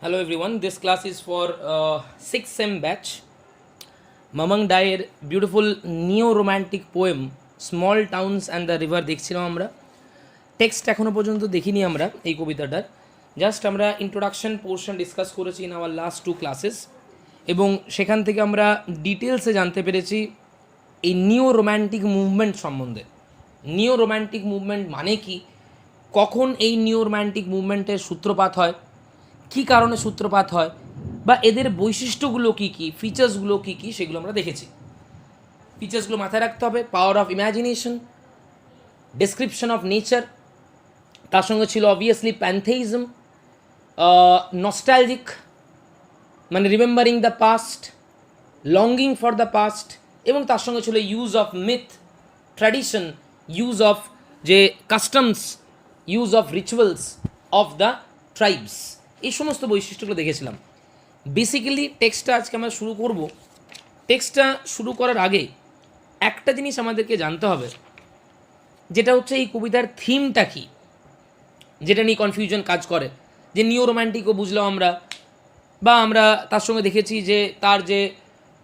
Hello everyone, this class is for 6th sem batch. Mamang ডায়ের beautiful neo romantic poem small towns and the river দেখছিলাম আমরা। Text এখনও পর্যন্ত দেখিনি আমরা এই কবিতাটার, জাস্ট আমরা ইন্ট্রোডাকশন পোর্শন ডিসকাস করেছি ইন আওয়ার লাস্ট 2 ক্লাসেস, এবং সেখান থেকে আমরা ডিটেলসে জানতে পেরেছি এই নিও রোম্যান্টিক মুভমেন্ট সম্বন্ধে। নিও রোম্যান্টিক মুভমেন্ট মানে কি, কখন এই নিও রোম্যান্টিক মুভমেন্টের সূত্রপাত হয়, কী কারণে সূত্রপাত হয়, বা এদের বৈশিষ্ট্যগুলো কী কী, ফিচার্সগুলো কী কী, সেগুলো আমরা দেখেছি। ফিচার্সগুলো মাথায় রাখতে হবে: power of imagination, description of nature, তার সঙ্গে ছিল অবভিয়াসলি প্যান্থেইজম, নস্টালজিক মানে remembering the past, longing for the past, এবং তার সঙ্গে ছিল use of myth, tradition, use of যে customs, use of rituals of the tribes. এই সমস্ত বৈশিষ্ট্যগুলো দেখেছিলাম। বেসিক্যালি টেক্সটটা আজকে আমরা শুরু করব। টেক্সটটা শুরু করার আগে একটা জিনিস আমাদেরকে জানতে হবে, যেটা হচ্ছে এই কবিতার থিমটা কী, যেটা নিয়ে কনফিউশন কাজ করে। যে নিও রোম্যান্টিকও বুঝলাম আমরা, বা আমরা তার সঙ্গে দেখেছি যে তার যে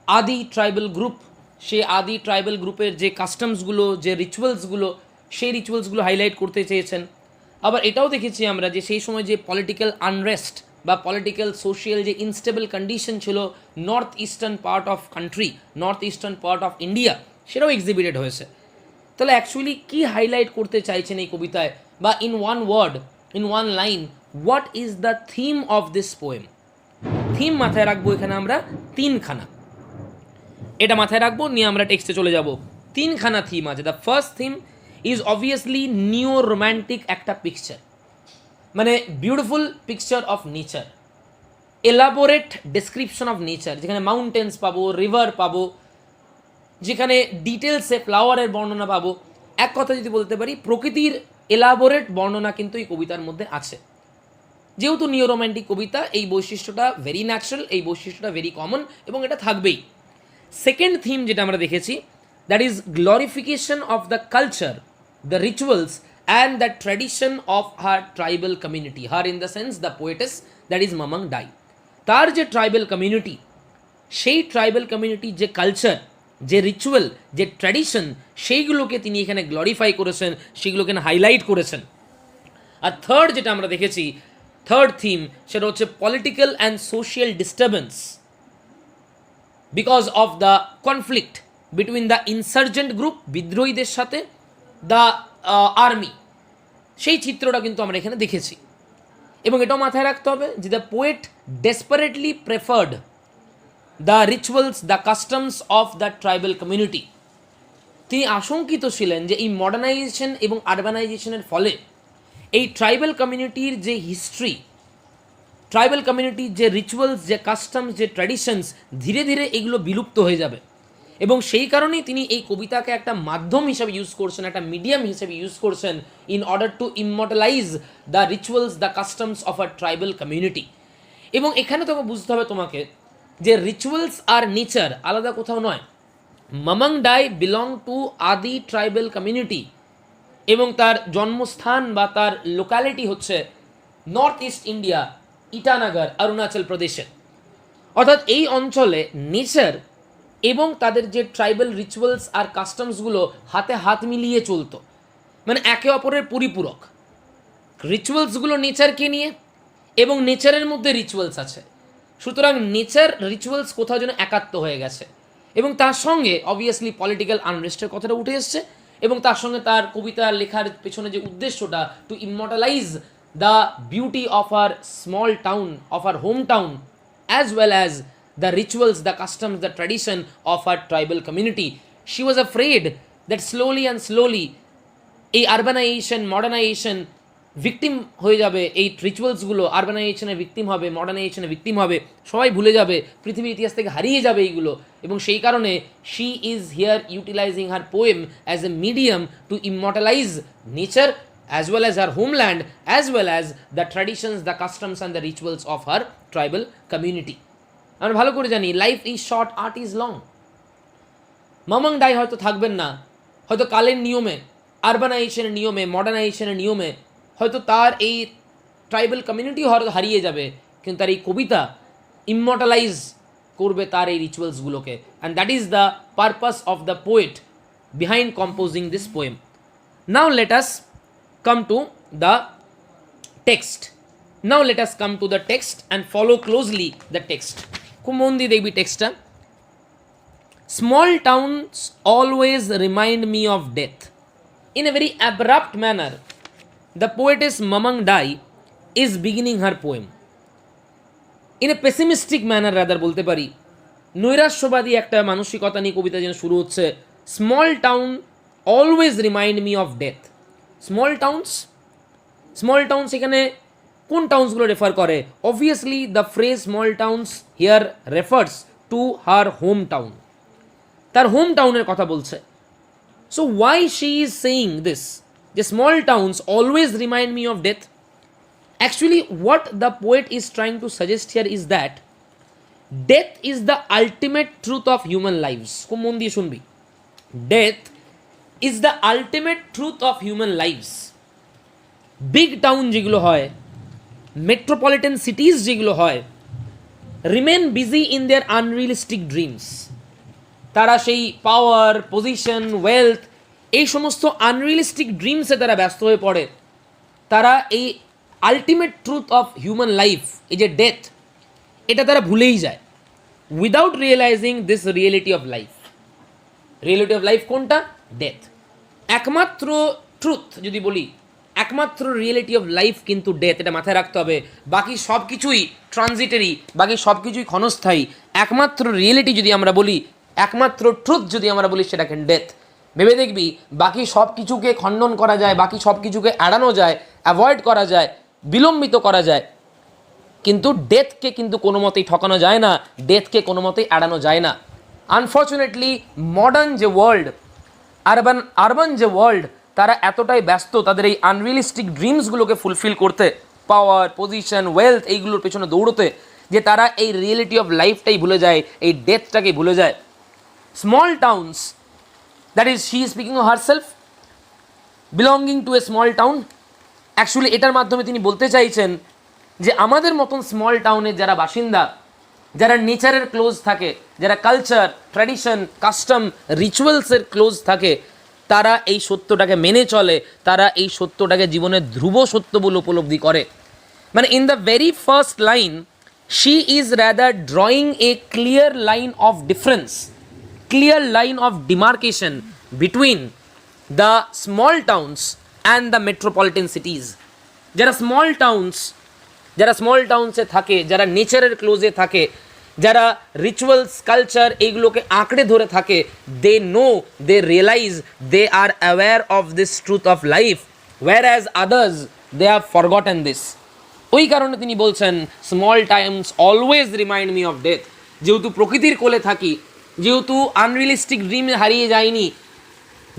আদি ট্রাইবাল গ্রুপ, সে আদি ট্রাইবাল গ্রুপের যে কাস্টমসগুলো, যে রিচুয়ালসগুলো, সেই রিচুয়ালসগুলো হাইলাইট করতে চেয়েছেন। আবার এটাও দেখেছি আমরা যে সেই সময় যে পলিটিক্যাল আনরেস্ট বা পলিটিক্যাল সোশিয়াল যে ইনস্টেবল কন্ডিশন ছিল north eastern part of country, north eastern part of India, সেটাও এক্সিবিটেড হয়েছে। তাহলে অ্যাকচুয়ালি কী হাইলাইট করতে চাইছেন এই কবিতায়, বা in one word, in one line, what is the theme of this poem? Theme মাথায় রাখবো এখানে আমরা তিনখানা, এটা মাথায় রাখবো, নিয়ে আমরা টেক্সটে চলে যাব। তিনখানা থিম আছে। The first theme is obviously নিও রোম্যান্টিক একটা পিকচার, মানে beautiful picture of nature, elaborate description of nature, যেখানে মাউন্টেন্স পাবো, রিভার পাবো, যেখানে ডিটেলসে ফ্লাওয়ারের বর্ণনা পাবো। এক কথা যদি বলতে পারি, প্রকৃতির এলাবোরেট বর্ণনা কিন্তু এই কবিতার মধ্যে আছে। যেহেতু নিও রোম্যান্টিক কবিতা, এই বৈশিষ্ট্যটা ভেরি ন্যাচারাল, এই বৈশিষ্ট্যটা ভেরি কমন, এবং এটা থাকবেই। সেকেন্ড থিম যেটা আমরা দেখেছি, that is glorification of the culture, the rituals and the tradition of her tribal community. Her in the sense the poetess, that is Mamang Dai. তার যে ট্রাইবাল কমিউনিটি, সেই ট্রাইবাল কমিউনিটির যে কালচার, যে রিচুয়াল, যে ট্র্যাডিশন, সেইগুলোকে তিনি এখানে গ্লোরিফাই করেছেন, সেগুলোকে হাইলাইট করেছেন। আর থার্ড যেটা আমরা দেখেছি, থার্ড থিম, সেটা হচ্ছে political and social disturbance because of the conflict between the insurgent group, বিদ্রোহীদের সাথে দ্য আর্মি, সেই চিত্রটা কিন্তু আমরা এখানে দেখেছি। এবং এটাও মাথায় রাখতে হবে যে the poet desperately preferred the rituals, the customs of the tribal community. তিনি আশঙ্কিত ছিলেন যে এই মডার্নাইজেশন এবং আরবানাইজেশনের ফলে এই ট্রাইবাল কমিউনিটির যে হিস্ট্রি, ট্রাইবাল কমিউনিটির যে রিচুয়ালস, যে কাস্টমস, যে ট্র্যাডিশনস, ধীরে ধীরে এগুলো বিলুপ্ত হয়ে যাবে। এবং সেই কারণেই তিনি এই কবিতাকে একটা মাধ্যম হিসেবে ইউজ করছেন, একটা মিডিয়াম হিসেবে ইউজ করছেন, in order to immortalize the rituals, the customs of a tribal community. এবং এখানে তোমাকে বুঝতে হবে তোমাকে যে রিচুয়ালস আর নেচার আলাদা কোথাও নয়। মামাং ডাই বিলং টু আদি ট্রাইবাল কমিউনিটি, এবং তার জন্মস্থান বা তার লোকালিটি হচ্ছে north east India, Itanagar, Arunachal প্রদেশে। অর্থাৎ এই অঞ্চলে নেচার এবং তাদের যে ট্রাইবাল রিচুয়ালস আর কাস্টমসগুলো হাতে হাত মিলিয়ে চলতো, মানে একে অপরের পরিপূরক। রিচুয়ালসগুলো নেচারকে নিয়ে, এবং নেচারের মধ্যে রিচুয়ালস আছে। সুতরাং নেচার রিচুয়ালস কোথাও যেন একাত্ম হয়ে গেছে, এবং তার সঙ্গে অবভিয়াসলি পলিটিক্যাল আনরেস্টের কথাটা উঠে এসছে। এবং তার সঙ্গে তার কবিতা লেখার পেছনে যে উদ্দেশ্যটা, to immortalize the beauty of our small town, of our home town, as well as the rituals, the customs, the tradition of her tribal community. She was afraid that slowly and slowly এই urbanisation, modernisation victim হয়ে যাবে, এই রিচুয়ালসগুলো আরবানাইজেশনের victim হবে, মডার্নাইজেশনের victim হবে, সবাই ভুলে যাবে, পৃথিবীর ইতিহাস থেকে হারিয়ে যাবে এইগুলো। এবং সেই কারণে she is here utilizing her poem as a medium to immortalize nature as well as her homeland, as well as the traditions, the customs and the rituals of her tribal community. আমরা ভালো করে জানি, life is short, art is long. Mamang Dai হয়তো থাকবেন না, হয়তো কালের নিয়মে, আরবানাইজেশনের নিয়মে, মডার্নাইজেশনের নিয়মে হয়তো তার এই ট্রাইবাল কমিউনিটি হয়তো হারিয়ে যাবে, কিন্তু তার এই কবিতা ইমমর্টালাইজ করবে তার এই রিচুয়ালসগুলোকে, and that is the purpose of the poet behind composing this poem. Now let us come to the text. Now let us come to the text and follow closely the text. খুব মন দিয়ে দেখবি টেক্সটটা। Small towns always remind me of death. In a very abrupt manner, the poetess Mamang Dai is beginning her poem. In a pessimistic manner rather বলতে পারি, নৈরাশ্যবাদী একটা মানসিকতা নিয়ে কবিতা যেন শুরু হচ্ছে। Small town always remind me of death. Small towns এখানে কোন টাউন্সগুলো রেফার করে? Obviously the phrase small towns here refers to her home town, তার হোম টাউনের কথা বলছে। So why she is saying this, যে small towns always remind me of death? Actually what the poet is trying to suggest here is that death is the ultimate truth of human lifes. খুব মন দিয়ে শুনবি, death is the ultimate truth of human lives. Big town যেগুলো হয়, metropolitan cities যেগুলো হয়, remain busy in their unrealistic dreams. তারা সেই পাওয়ার, পজিশন, ওয়েলথ, এই সমস্ত আনরিয়েলিস্টিক ড্রিমসে তারা ব্যস্ত হয়ে পড়ে। তারা এই ultimate truth of human life, এই যে ডেথ, এটা তারা ভুলেই যায়, without realising this reality of life. Reality of life কোনটা? ডেথ। একমাত্র ট্রুথ যদি বলি, একমাত্র রিয়েলিটি অফ লাইফ কিন্তু ডেথ, এটা মাথায় রাখতে হবে। বাকি সব কিছুই ট্রানজিটারি, বাকি সব কিছুই ক্ষণস্থায়ী। একমাত্র রিয়েলিটি যদি আমরা বলি, একমাত্র ট্রুথ যদি আমরা বলি, সেটা কিন্তু ডেথ। ভেবে দেখবি, বাকি সব কিছুকে খণ্ডন করা যায়, বাকি সব কিছুকে এড়ানো যায়, অ্যাভয়েড করা যায়, বিলম্বিত করা যায়, কিন্তু ডেথকে কিন্তু কোনো মতেই ঠকানো যায় না, ডেথকে কোনো মতেই এড়ানো যায় না। আনফর্চুনেটলি মডার্ন যে ওয়ার্ল্ড, আরবান যে ওয়ার্ল্ড, তারা এতটাই ব্যস্ত তাদের এই আনরিয়েলিস্টিক ড্রিমসগুলোকে ফুলফিল করতে, পাওয়ার, পজিশন, ওয়েলথ, এইগুলোর পেছনে দৌড়তে, যে তারা এই রিয়েলিটি অফ লাইফটাই ভুলে যায়, এই ডেথটাকে ভুলে যায়। Small towns, that is she speaking of herself belonging to a small town. Actually এটার মাধ্যমে তিনি বলতে চাইছেন যে আমাদের মতন স্মল টাউনের যারা বাসিন্দা, যারা নেচারের ক্লোজ থাকে, যারা কালচার, ট্র্যাডিশন, কাস্টম, রিচুয়ালসের ক্লোজ থাকে, তারা এই সত্যটাকে মেনে চলে, তারা এই সত্যটাকে জীবনের ধ্রুব সত্য বলে উপলব্ধি করে। মানে in the very first line she is rather drawing A clear line of difference, clear line of demarcation between the small towns and the metropolitan সিটিজ। যারা স্মল টাউনসে থাকে, যারা নেচারের ক্লোজে থাকে, যারা রিচুয়ালস, কালচার, এইগুলোকে আঁকড়ে ধরে থাকে, they know, they realise, they are aware of this truth of life, whereas others they have forgotten this. ওই কারণে তিনি বলছেন small towns always remind me of death. যেহেতু প্রকৃতির কোলে থাকি, যেহেতু আনরিয়েলিস্টিক ড্রিমে হারিয়ে যায়নি,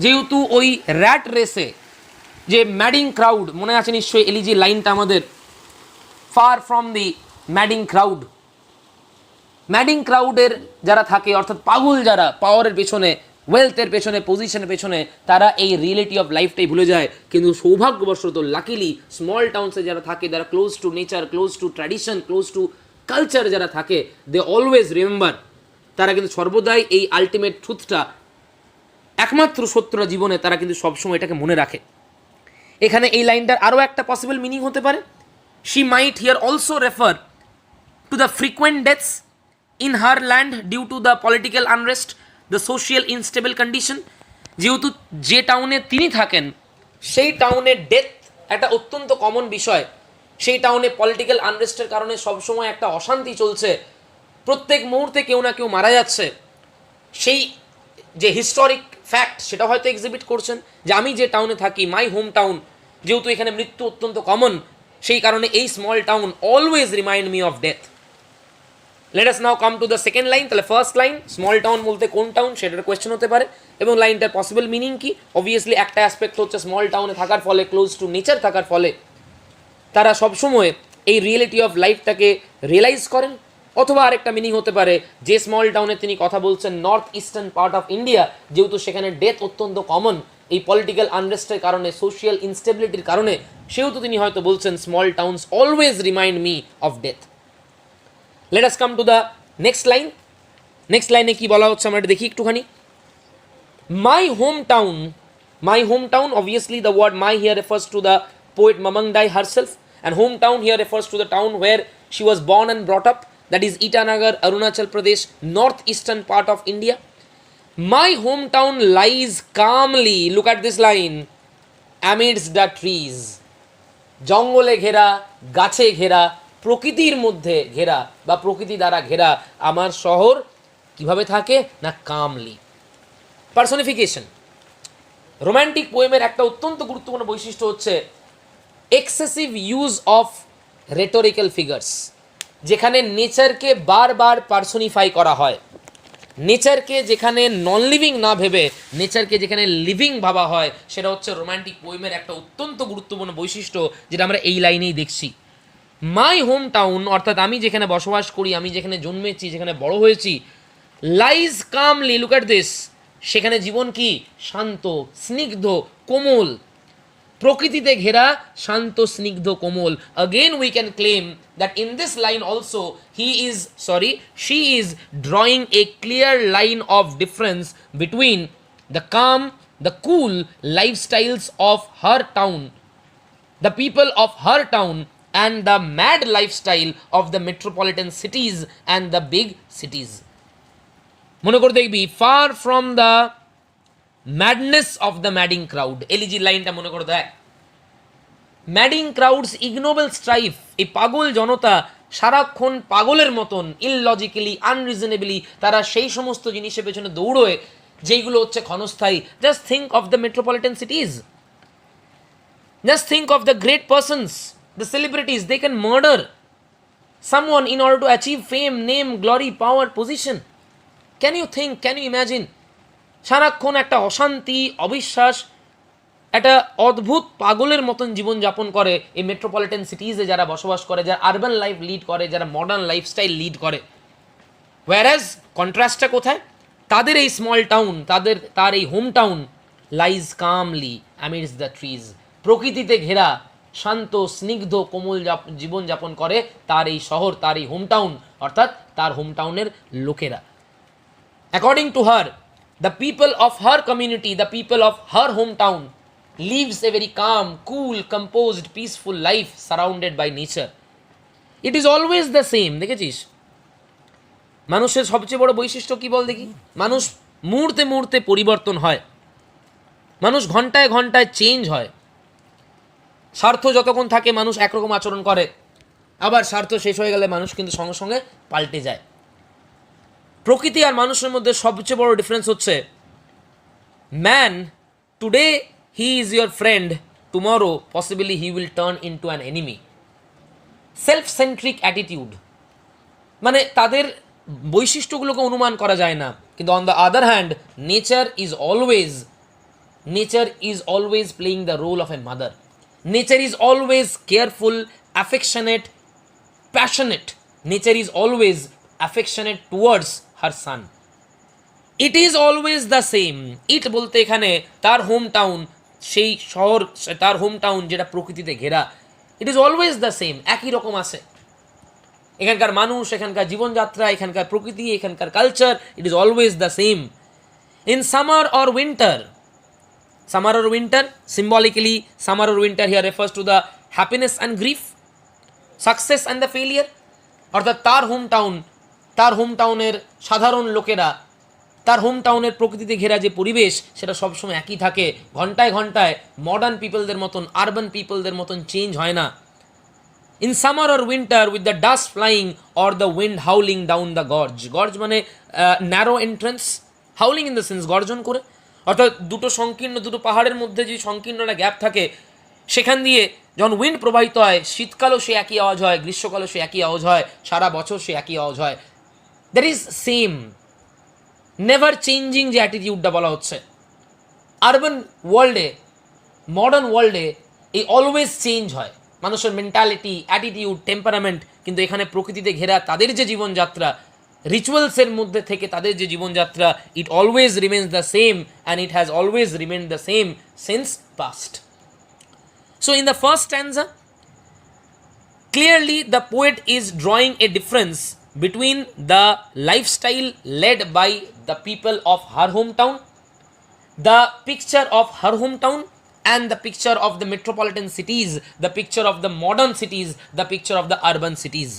যেহেতু ওই র্যাট রেসে, যে ম্যাডিং ক্রাউড, মনে আছে নিশ্চয়ই এলিজি লাইনটা আমাদের, far from the madding crowd. Madding ক্রাউডের যারা থাকে, অর্থাৎ পাগল যারা, পাওয়ারের পেছনে, ওয়েলথের পেছনে, পজিশনের পেছনে, তারা এই রিয়েলিটি অফ লাইফটাই ভুলে যায়। কিন্তু সৌভাগ্যবশত, লাকিলি, স্মল টাউনসে যারা থাকে, যারা close two nature, close two tradition, close two culture যারা থাকে, দে অলওয়েজ রিমেম্বার, তারা কিন্তু সর্বদাই এই আলটিমেট ট্রুথটা, একমাত্র সত্যটা জীবনে, তারা কিন্তু সবসময় এটাকে মনে রাখে। এখানে এই লাইনটার আরও একটা পসিবল মিনিং হতে পারে, she might here also refer to the frequent deaths in her land due to the political unrest, the social unstable condition. যেহেতু যে টাউনে তিনি থাকেন, সেই টাউনের ডেথ একটা অত্যন্ত কমন বিষয়। সেই টাউনে পলিটিক্যাল আনরেস্টের কারণে সবসময় একটা অশান্তি চলছে, প্রত্যেক মুহূর্তে কেউ না কেউ মারা যাচ্ছে। সেই যে হিস্টোরিক ফ্যাক্ট, সেটা হয়তো এক্সিবিট করছেন যে আমি যে টাউনে থাকি, মাই হোম টাউন, যেহেতু এখানে মৃত্যু অত্যন্ত কমন, সেই কারণে এই small town always remind me of death. Let us now come to the second line. তাহলে ফার্স্ট লাইন, স্মল টাউন বলতে কোন টাউন, সেটার কোয়েশ্চেন হতে পারে, এবং লাইনটার পসিবল মিনিং কি? অবভিয়াসলি একটা অ্যাসপেক্ট হচ্ছে স্মল টাউনে থাকার ফলে, ক্লোজ টু নেচার থাকার ফলে, তারা সবসময় এই রিয়েলিটি অফ লাইফটাকে রিয়েলাইজ করেন। অথবা আরেকটা মিনিং হতে পারে, যে স্মল টাউনে তিনি কথা বলছেন, north eastern part of India, যেহেতু সেখানে ডেথ অত্যন্ত কমন এই পলিটিক্যাল আনরেস্টের কারণে, সোশিয়াল ইনস্টেবিলিটির কারণে, সেহেতু তিনি হয়তো বলছেন small towns always remind me of death. Let us come to the next line. Next লাইনে কি বলা হচ্ছে আমরা দেখি একটুখানি। My hometown, obviously the word my here refers to the poet Mamangdai herself, and hometown here refers to the town where she was born and brought up, that is Itanagar, Arunachal Pradesh, northeastern part of India. My hometown lies calmly, look at this line, amidst the trees. জঙ্গলে ঘেরা, গাছে ঘেরা, প্রকৃতির মধ্যে ঘেরা বা প্রকৃতি দ্বারা ঘেরা আমার শহর কিভাবে থাকে না কামলি। পার্সনিফিকেশন। রোম্যান্টিক পোয়েমের একটা অত্যন্ত গুরুত্বপূর্ণ বৈশিষ্ট্য হচ্ছে excessive use of rhetorical figures, যেখানে নেচারকে বারবার পার্সনিফাই করা হয়, নেচারকে যেখানে নন লিভিং না ভেবে নেচারকে যেখানে লিভিং ভাবা হয়, সেটা হচ্ছে রোম্যান্টিক পোয়েমের একটা অত্যন্ত গুরুত্বপূর্ণ বৈশিষ্ট্য, যেটা আমরা এই লাইনেই দেখছি। মাই হোম টাউন, অর্থাৎ আমি যেখানে বসবাস করি, আমি যেখানে জন্মেছি, যেখানে বড় হয়েছি, লাইজ কামলি, লুক অ্যাট দিস, সেখানে জীবন কি শান্ত, স্নিগ্ধ, কোমল, প্রকৃতিতে ঘেরা, শান্ত, স্নিগ্ধ, কোমল। Again we can claim that in this line also she is drawing a clear line of difference between the calm, the cool lifestyles of her town, the people of her town, and the mad lifestyle of the metropolitan cities and the big cities. মনে করে দেখবি, far from the madness of the madding crowd, এলিজির লাইনটা মনে করে দেখ। Madding crowds ইগনোবেল স্ট্রাইফ, এই পাগল জনতা সারাক্ষণ পাগলের মতন ইললজিক্যালি, আনরিজনেবলি তারা সেই সমস্ত জিনিসের পেছনে দৌড়োয় যেইগুলো হচ্ছে ক্ষণস্থায়ী। Just think of the metropolitan cities, just think of the great persons, the celebrities, they can murder someone in order to achieve fame, name, glory, power, position. Can you think, can you imagine? সারাক্ষণ একটা অশান্তি, অবিশ্বাস, একটা অদ্ভুত পাগলের মতন জীবনযাপন করে এই মেট্রোপলিটন সিটিজে যারা বসবাস করে, যারা আরবান লাইফ লিড করে, যারা মডার্ন লাইফস্টাইল লিড করে। ওয়ারাজ কন্ট্রাস্টটা কোথায়? তাদের এই স্মল টাউন, তার এই home town lies calmly amidst the trees, প্রকৃতিতে ঘেরা, শান্ত, স্নিগ্ধ, কোমল জীবনযাপন করে তার এই শহর, তার এই হোম টাউন, অর্থাৎ তার হোম টাউনের লোকেরা। According to her, the people of her community, the people of her hometown lives a very calm, cool, composed, peaceful life surrounded by nature. It is always the same. দেখেছিস মানুষের সবচেয়ে বড় বৈশিষ্ট্য কি বল দেখি? মানুষ মুহূর্তে মুহূর্তে পরিবর্তন হয়, মানুষ ঘন্টায় ঘন্টায় চেঞ্জ হয়। স্বার্থ যতক্ষণ থাকে মানুষ একরকম আচরণ করে, আবার স্বার্থ শেষ হয়ে গেলে মানুষ কিন্তু সঙ্গে সঙ্গে পাল্টে যায়। প্রকৃতি আর মানুষের মধ্যে সবচেয়ে বড় ডিফারেন্স হচ্ছে, man today he is your friend, tomorrow possibly he will turn into an enemy. Self centric attitude, মানে তাদের বৈশিষ্ট্যগুলোকে অনুমান করা যায় না। কিন্তু on the other hand nature is always playing the role of a mother. Nature is always careful, affectionate, passionate. Nature is always affectionate towards her son. It is always the same. It বলতে এখানে তার home town, সেই শহর, তার home town যেটা প্রকৃতিতে ঘেরা, it is always the same, একই রকম আছে। এখানকার মানুষ, এখানকার জীবনযাত্রা, এখানকার প্রকৃতি, এখানকার culture, it is always the same. In summer or winter, symbolically summer or winter here refers to the happiness and grief, success and the failure, অর্থাৎ তার হোম টাউনের সাধারণ লোকেরা, তার হোম টাউনের প্রকৃতিতে ঘেরা যে পরিবেশ, সেটা সবসময় একই থাকে। ঘন্টায় ঘন্টায় মডার্ন পিপলদের মতন, আরবান পিপলদের মতন চেঞ্জ হয় না। In summer or winter with the dust flying or the wind howling down the gorge, gorge মানে narrow entrance, howling in the sense গর্জন করে, অর্থাৎ দুটো পাহাড়ের মধ্যে যে সংকীর্ণ একটা গ্যাপ থাকে, সেখান দিয়ে যখন উইন্ড প্রবাহিত হয়, শীতকালেও সে একই আওয়াজ হয়, গ্রীষ্মকালেও সে একই আওয়াজ হয়, সারা বছর সে একই আওয়াজ হয়। That is same, never changing যে অ্যাটিটিউডটা বলা হচ্ছে। আরবান ওয়ার্ল্ডে, মডার্ন ওয়ার্ল্ডে এই অলওয়েজ চেঞ্জ হয় মানুষের মেন্টালিটি, অ্যাটিটিউড, টেম্পারামেন্ট, কিন্তু এখানে প্রকৃতিতে ঘেরা তাদের যে জীবনযাত্রা, রিচুয়ালসের মধ্যে থেকে তাদের যে জীবনযাত্রা, ইট always remains the same and it has always রিমেন্ড the same since past. So in the first stanza, clearly the poet is drawing a difference between the lifestyle led by the people of her hometown, the picture of her hometown, and the picture of the metropolitan cities, the picture of the modern cities, the picture of the urban cities.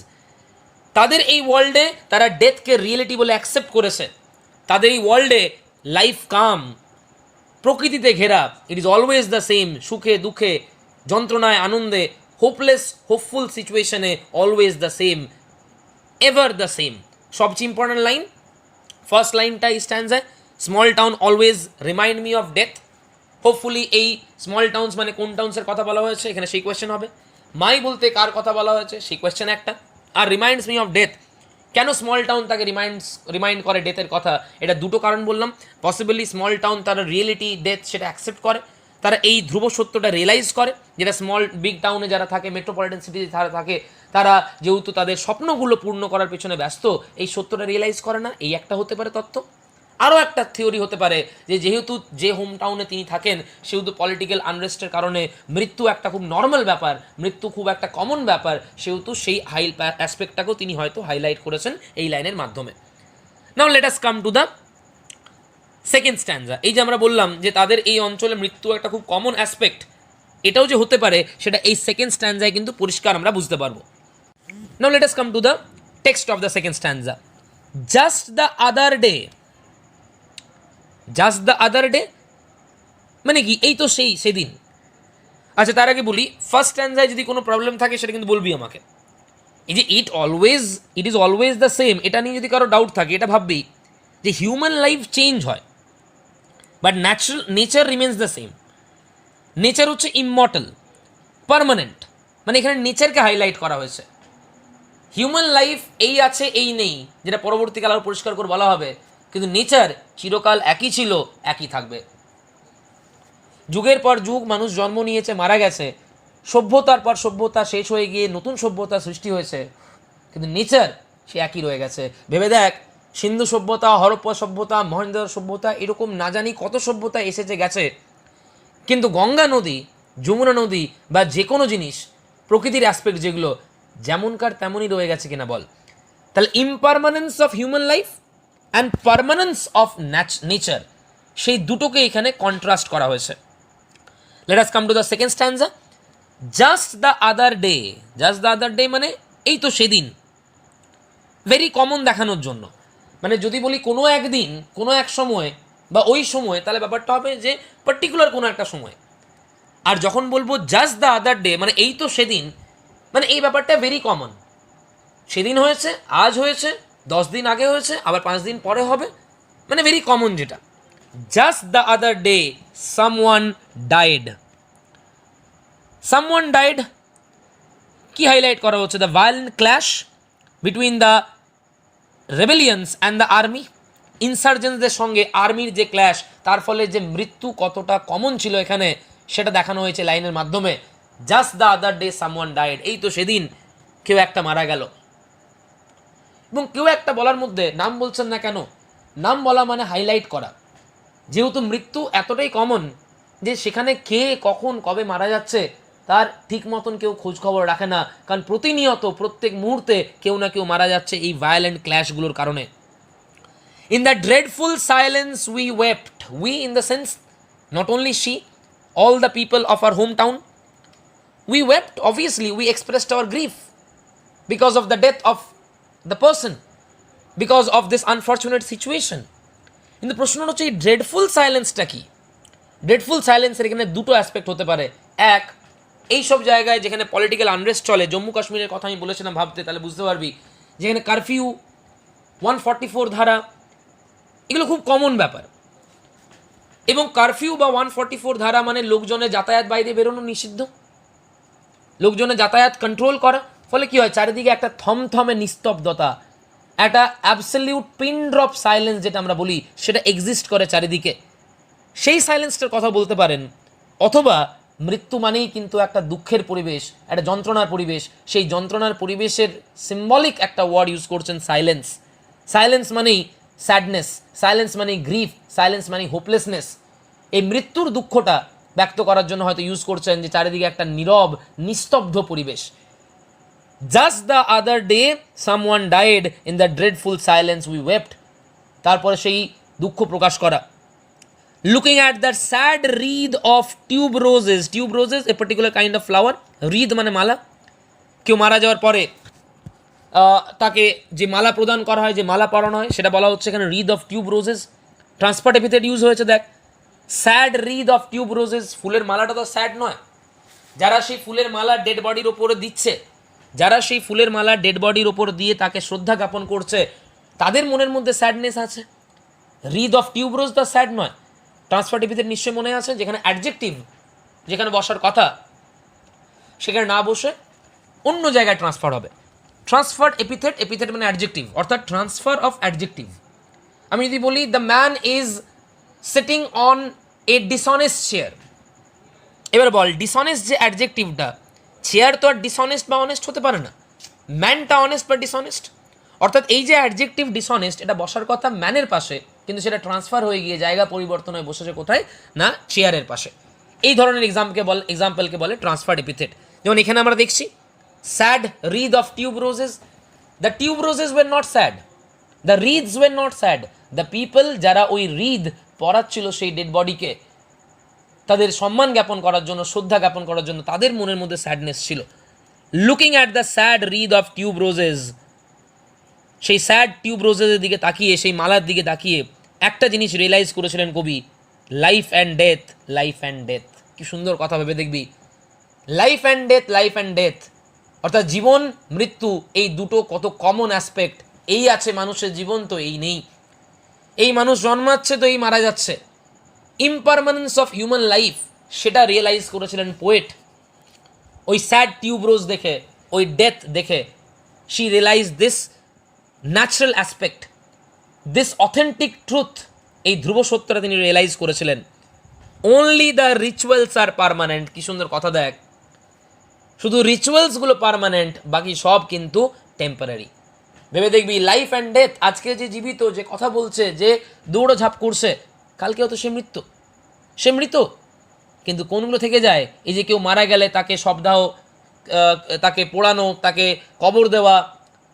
তাদের এই ওয়ার্ল্ডে তারা ডেথকে reality বলে accept করেছে। তাদের এই ওয়ার্ল্ডে life come, প্রকৃতিতে ঘেরা, it is always the same, সুখে দুঃখে, যন্ত্রণায় আনন্দে, হোপলেস হোপফুল সিচুয়েশনে always the same, ever the same. সবচেয়ে ইম্পর্টেন্ট লাইন, ফার্স্ট লাইনটা স্ট্যান্ডায়, small town always remind me of death. Hopefully এই স্মল টাউন্স মানে কোন টাউন্সের কথা বলা হয়েছে এখানে সেই কোয়েশ্চেন হবে। মাই বলতে কার কথা বলা হয়েছে সেই কোয়েশ্চেন একটা। আর রিমাইন্ডস মি অফ ডেথ, কেন স্মল টাউন তাকে রিমাইন্ড করে ডেথের কথা, এটা দুটো কারণ বললাম। পসিবলি স্মল টাউন তারা রিয়েলিটি ডেথ সেটা অ্যাকসেপ্ট করে, তারা এই ধ্রুব সত্যটা রিয়েলাইজ করে, যেটা স্মল বিগ টাউনে যারা থাকে, মেট্রোপলিটন সিটিতে যারা থাকে, তারা যেহেতু তাদের স্বপ্নগুলো পূর্ণ করার পেছনে ব্যস্ত, এই সত্যটা রিয়েলাইজ করে না। এই একটা হতে পারে তথ্য। আরও একটা থিওরি হতে পারে যে যেহেতু যে হোম টাউনে তিনি থাকেন সেহেতু পলিটিক্যাল আনরেস্টের কারণে মৃত্যু একটা খুব নর্মাল ব্যাপার, মৃত্যু খুব একটা কমন ব্যাপার, সেহেতু সেই অ্যাসপেক্টটাকেও তিনি হয়তো হাইলাইট করেছেন এই লাইনের মাধ্যমে। Now let us come to the second stanza. এই যে আমরা বললাম যে তাদের এই অঞ্চলে মৃত্যু একটা খুব কমন অ্যাসপেক্ট, এটাও যে হতে পারে সেটা এই সেকেন্ড স্ট্যান্ডায় কিন্তু পরিষ্কার আমরা বুঝতে পারবো। Now let us come to the text of the second stanza. Just the other day, just the other day মানে কি, এই তো সেদিন। আচ্ছা তার আগে বলি, ফার্স্ট স্ট্যান্ডায় যদি কোনো প্রবলেম থাকে সেটা কিন্তু বলবি আমাকে। এই যে ইট ইজ অলওয়েজ দ্য সেম, এটা নিয়ে যদি কারো ডাউট থাকে, এটা ভাববি যে হিউম্যান লাইফ চেঞ্জ হয় but nature remains the same. Nature হচ্ছে ইমমর্টাল, পার্মানেন্ট, মানে এখানে নেচারকে হাইলাইট করা হয়েছে। হিউম্যান লাইফ এই আছে এই নেই, যেটা পরবর্তীকালে আরও পরিষ্কার করে বলা হবে, কিন্তু নেচার চিরকাল একই ছিল, একই থাকবে। যুগের পর যুগ মানুষ জন্ম নিয়েছে, মারা গেছে, সভ্যতার পর সভ্যতা শেষ হয়ে গিয়ে নতুন সভ্যতা সৃষ্টি হয়েছে, কিন্তু নেচার সে একই রয়ে গেছে। ভেবে দেখ, সিন্ধু সভ্যতা, হরপ্পা সভ্যতা, মহেন্দ্র সভ্যতা, এরকম না জানি কত সভ্যতা এসেছে গেছে, কিন্তু গঙ্গা নদী, যমুনা নদী বা যে কোনো জিনিস, প্রকৃতির অ্যাসপেক্ট যেগুলো যেমনকার তেমনই রয়ে গেছে কিনা বল। তাহলে impermanence of human life and permanence of nature, সেই দুটোকে এখানে কন্ট্রাস্ট করা হয়েছে। Let us come to the second stanza. Just the other day, just the other day মানে এই তো সেদিন, ভেরি কমন দেখানোর জন্য। মানে যদি বলি কোনো একদিন, কোনো এক সময় বা ওই সময়, তাহলে ব্যাপারটা হবে যে পার্টিকুলার কোনো একটা সময়। আর যখন বলবো জাস্ট দ্য আদার ডে মানে এই তো সেদিন, মানে এই ব্যাপারটা ভেরি কমন। সেদিন হয়েছে, আজ হয়েছে, 10 দিন আগে হয়েছে, আবার 5 দিন পরে হবে, মানে ভেরি কমন যেটা। Just the other day someone died, someone died কি হাইলাইট করা হচ্ছে? The violent clash between the rebellions and the army, ইনসার্জেন্টসদের সঙ্গে আর্মির যে ক্ল্যাশ, তার ফলে যে মৃত্যু কতটা কমন ছিল এখানে সেটা দেখানো হয়েছে লাইনের মাধ্যমে। Just the other day someone died, এই তো সেদিন কেউ একটা মারা গেল। এবং কেউ একটা বলার মধ্যে নাম বলছেন না কেন, নাম বলা মানে হাইলাইট করা। যেহেতু মৃত্যু এতটাই কমন যে সেখানে কে কখন কবে মারা যাচ্ছে তার ঠিক মতন কেউ খোঁজ খবর রাখে না, কারণ প্রতিনিয়ত প্রত্যেক মুহূর্তে কেউ না কেউ মারা যাচ্ছে এই ভায়োলেন্ট ক্ল্যাশগুলোর কারণে। In the dreadful silence we wept, we in the sense not only she, all the people of our home town, we wept, obviously we expressed our grief because of the death of the person, because of this unfortunate situation. কিন্তু প্রশ্ন হচ্ছে এই dreadful সাইলেন্সটা কি? Dreadful সাইলেন্সের এখানে দুটো aspect হতে পারে। এক, এই সব জায়গায় যেখানে পলিটিক্যাল আনরেস্ট চলে, জম্মু কাশ্মীরের কথা আমি বলেছিলাম ভাবতে, তাহলে বুঝতে পারবি যেখানে কারফিউ, 144 ধারা, এগুলো খুব কমন ব্যাপার। এবং কারফিউ বা 144 ধারা মানে লোকজনের যাতায়াত বাইরে বেরোনো নিষিদ্ধ, লোকজনের যাতায়াত কন্ট্রোল করা। ফলে কি হয়, চারিদিকে একটা থমথমে নিস্তব্ধতা, একটা অ্যাবসলিউট পিন ড্রপ সাইলেন্স যেটা আমরা বলি, সেটা এক্সিস্ট করে চারিদিকে। সেই সাইলেন্সটার কথা বলতে পারেন। অথবা মৃত্যু মানেই কিন্তু একটা দুঃখের পরিবেশ, একটা যন্ত্রণার পরিবেশ, সেই যন্ত্রণার পরিবেশের সিম্বলিক একটা ওয়ার্ড ইউজ করছেন সাইলেন্স। সাইলেন্স মানেই স্যাডনেস, সাইলেন্স মানেই গ্রিফ, সাইলেন্স মানেই হোপলেসনেস। এই মৃত্যুর দুঃখটা ব্যক্ত করার জন্য হয়তো ইউজ করছেন যে চারিদিকে একটা নীরব নিস্তব্ধ পরিবেশ। Just the other day someone died in the dreadful silence we wept, তারপরে সেই দুঃখ প্রকাশ করা। Looking at the sad wreath of tuberoses a particular kind of flower, wreath মানে মালা। কেউ মারা যাওয়ার পরে তাকে যে মালা প্রদান করা হয়, যে মালা পরানো হয়, সেটা বলা হচ্ছে এখানে রিদ of tube roses. ট্রান্সপার্ট epithet use হয়েছে, দেখ, sad wreath of tube roses. ফুলের মালাটা তো স্যাড নয়। যারা সেই ফুলের মালা ডেড বডির ওপরে দিচ্ছে, যারা সেই ফুলের মালা ডেড বডির ওপর দিয়ে তাকে শ্রদ্ধা জ্ঞাপন করছে, তাদের মনের মধ্যে স্যাডনেস আছে। Wreath of tuberose the sad নয়। ট্রান্সপার্ট এপিথেট নিশ্চয়ই মনে আছে, যেখানে অ্যাডজেক্টিভ, যেখানে বসার কথা, সেখানে না বসে অন্য জায়গায় ট্রান্সফার হবে। ট্রান্সফার্ড এপিথেট, এপিথেট মানে অ্যাডজেক্টিভ, অর্থাৎ ট্রান্সফার অফ অ্যাডজেক্টিভ। আমি যদি বলি the man is sitting on a dishonest chair, এবার বল ডিসঅনেস্ট যে অ্যাডজেক্টিভটা, চেয়ার তো আর ডিসঅনেস্ট বা অনেস্ট হতে পারে না, ম্যানটা অনেস্ট বা ডিসঅনেস্ট। অর্থাৎ এই যে অ্যাডজেক্টিভ ডিসঅনেস্ট, এটা বসার কথা ম্যানের পাশে, কিন্তু সেটা ট্রান্সফার হয়ে গিয়ে জায়গা পরিবর্তন হয়ে বসেছে কোথায় না, চেয়ারের পাশে। এই ধরনের এক্সাম্পলকে বলে ট্রান্সফার্ড এপিথেট। যেমন এখানে আমরা দেখছি sad wreath of tuberoses, the tuberoses were not sad, the wreaths were not sad, the people যারা ওই রিদ পরাচ্ছিল সেই ডেড বডিকে, তাদের সম্মান জ্ঞাপন করার জন্য, শ্রদ্ধা জ্ঞাপন করার জন্য, তাদের মনের মধ্যে স্যাডনেস ছিল। Looking at the sad wreath of tuberoses, সেই স্যাড টিউব রোজেসের দিকে তাকিয়ে, সেই মালার দিকে তাকিয়ে একটা জিনিস রিয়েলাইজ করেছিলেন কবি, life and death, life and death. কি সুন্দর কথা ভেবে দেখবি, life and death, life and death, অর্থাৎ জীবন মৃত্যু, এই দুটো কত কমন অ্যাসপেক্ট। এই আছে মানুষের জীবন, তো এই নেই। এই মানুষ জন্মাচ্ছে, তো এই মারা যাচ্ছে। ইমপারমানেন্স অফ হিউম্যান লাইফ, সেটা রিয়েলাইজ করেছিলেন পোয়েট। ওই স্যাড টিউব রোজ দেখে, ওই ডেথ দেখে, she realise this natural aspect, this authentic truth, এই ধ্রুব সত্যটা তিনি রিয়েলাইজ করেছিলেন। Only the rituals R permanent. কি সুন্দর কথা দেখ, শুধু রিচুয়ালসগুলো পারমানেন্ট, বাকি সব কিন্তু টেম্পোরারি। ভেবে দেখবি লাইফ অ্যান্ড ডেথ, আজকে যে জীবিত, যে কথা বলছে, যে দৌড়ঝাঁপ করছে, কালকেও তো সে মৃত। কিন্তু কোনগুলো থেকে যায়? এই যে কেউ মারা গেলে তাকে শবদাহ, তাকে পোড়ানো, তাকে কবর দেওয়া,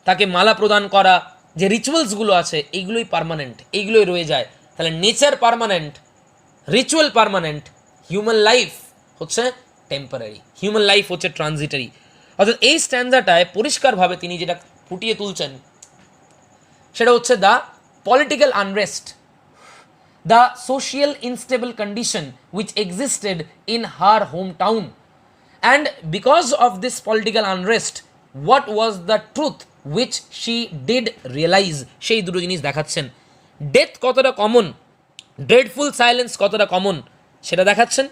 তাকে মালা প্রদান করা, যে রিচুয়ালসগুলো আছে, এইগুলোই পার্মানেন্ট, এইগুলোই রয়ে যায়। তাহলে nature permanent, ritual permanent, human life হচ্ছে টেম্পোরারি, হিউম্যান লাইফ হচ্ছে ট্রানজিটারি। অর্থাৎ এই স্ট্যান্ডাটায় পরিষ্কারভাবে তিনি যেটা ফুটিয়ে তুলছেন, সেটা হচ্ছে the political unrest, the social unstable condition which existed in her hometown, and because of this political unrest, what was the truth which she did realize, সেই দুটো জিনিস দেখাচ্ছেন। ডেথ কতটা কমন, ড্রেডফুল সাইলেন্স কতটা কমন, সেটা দেখাচ্ছেন।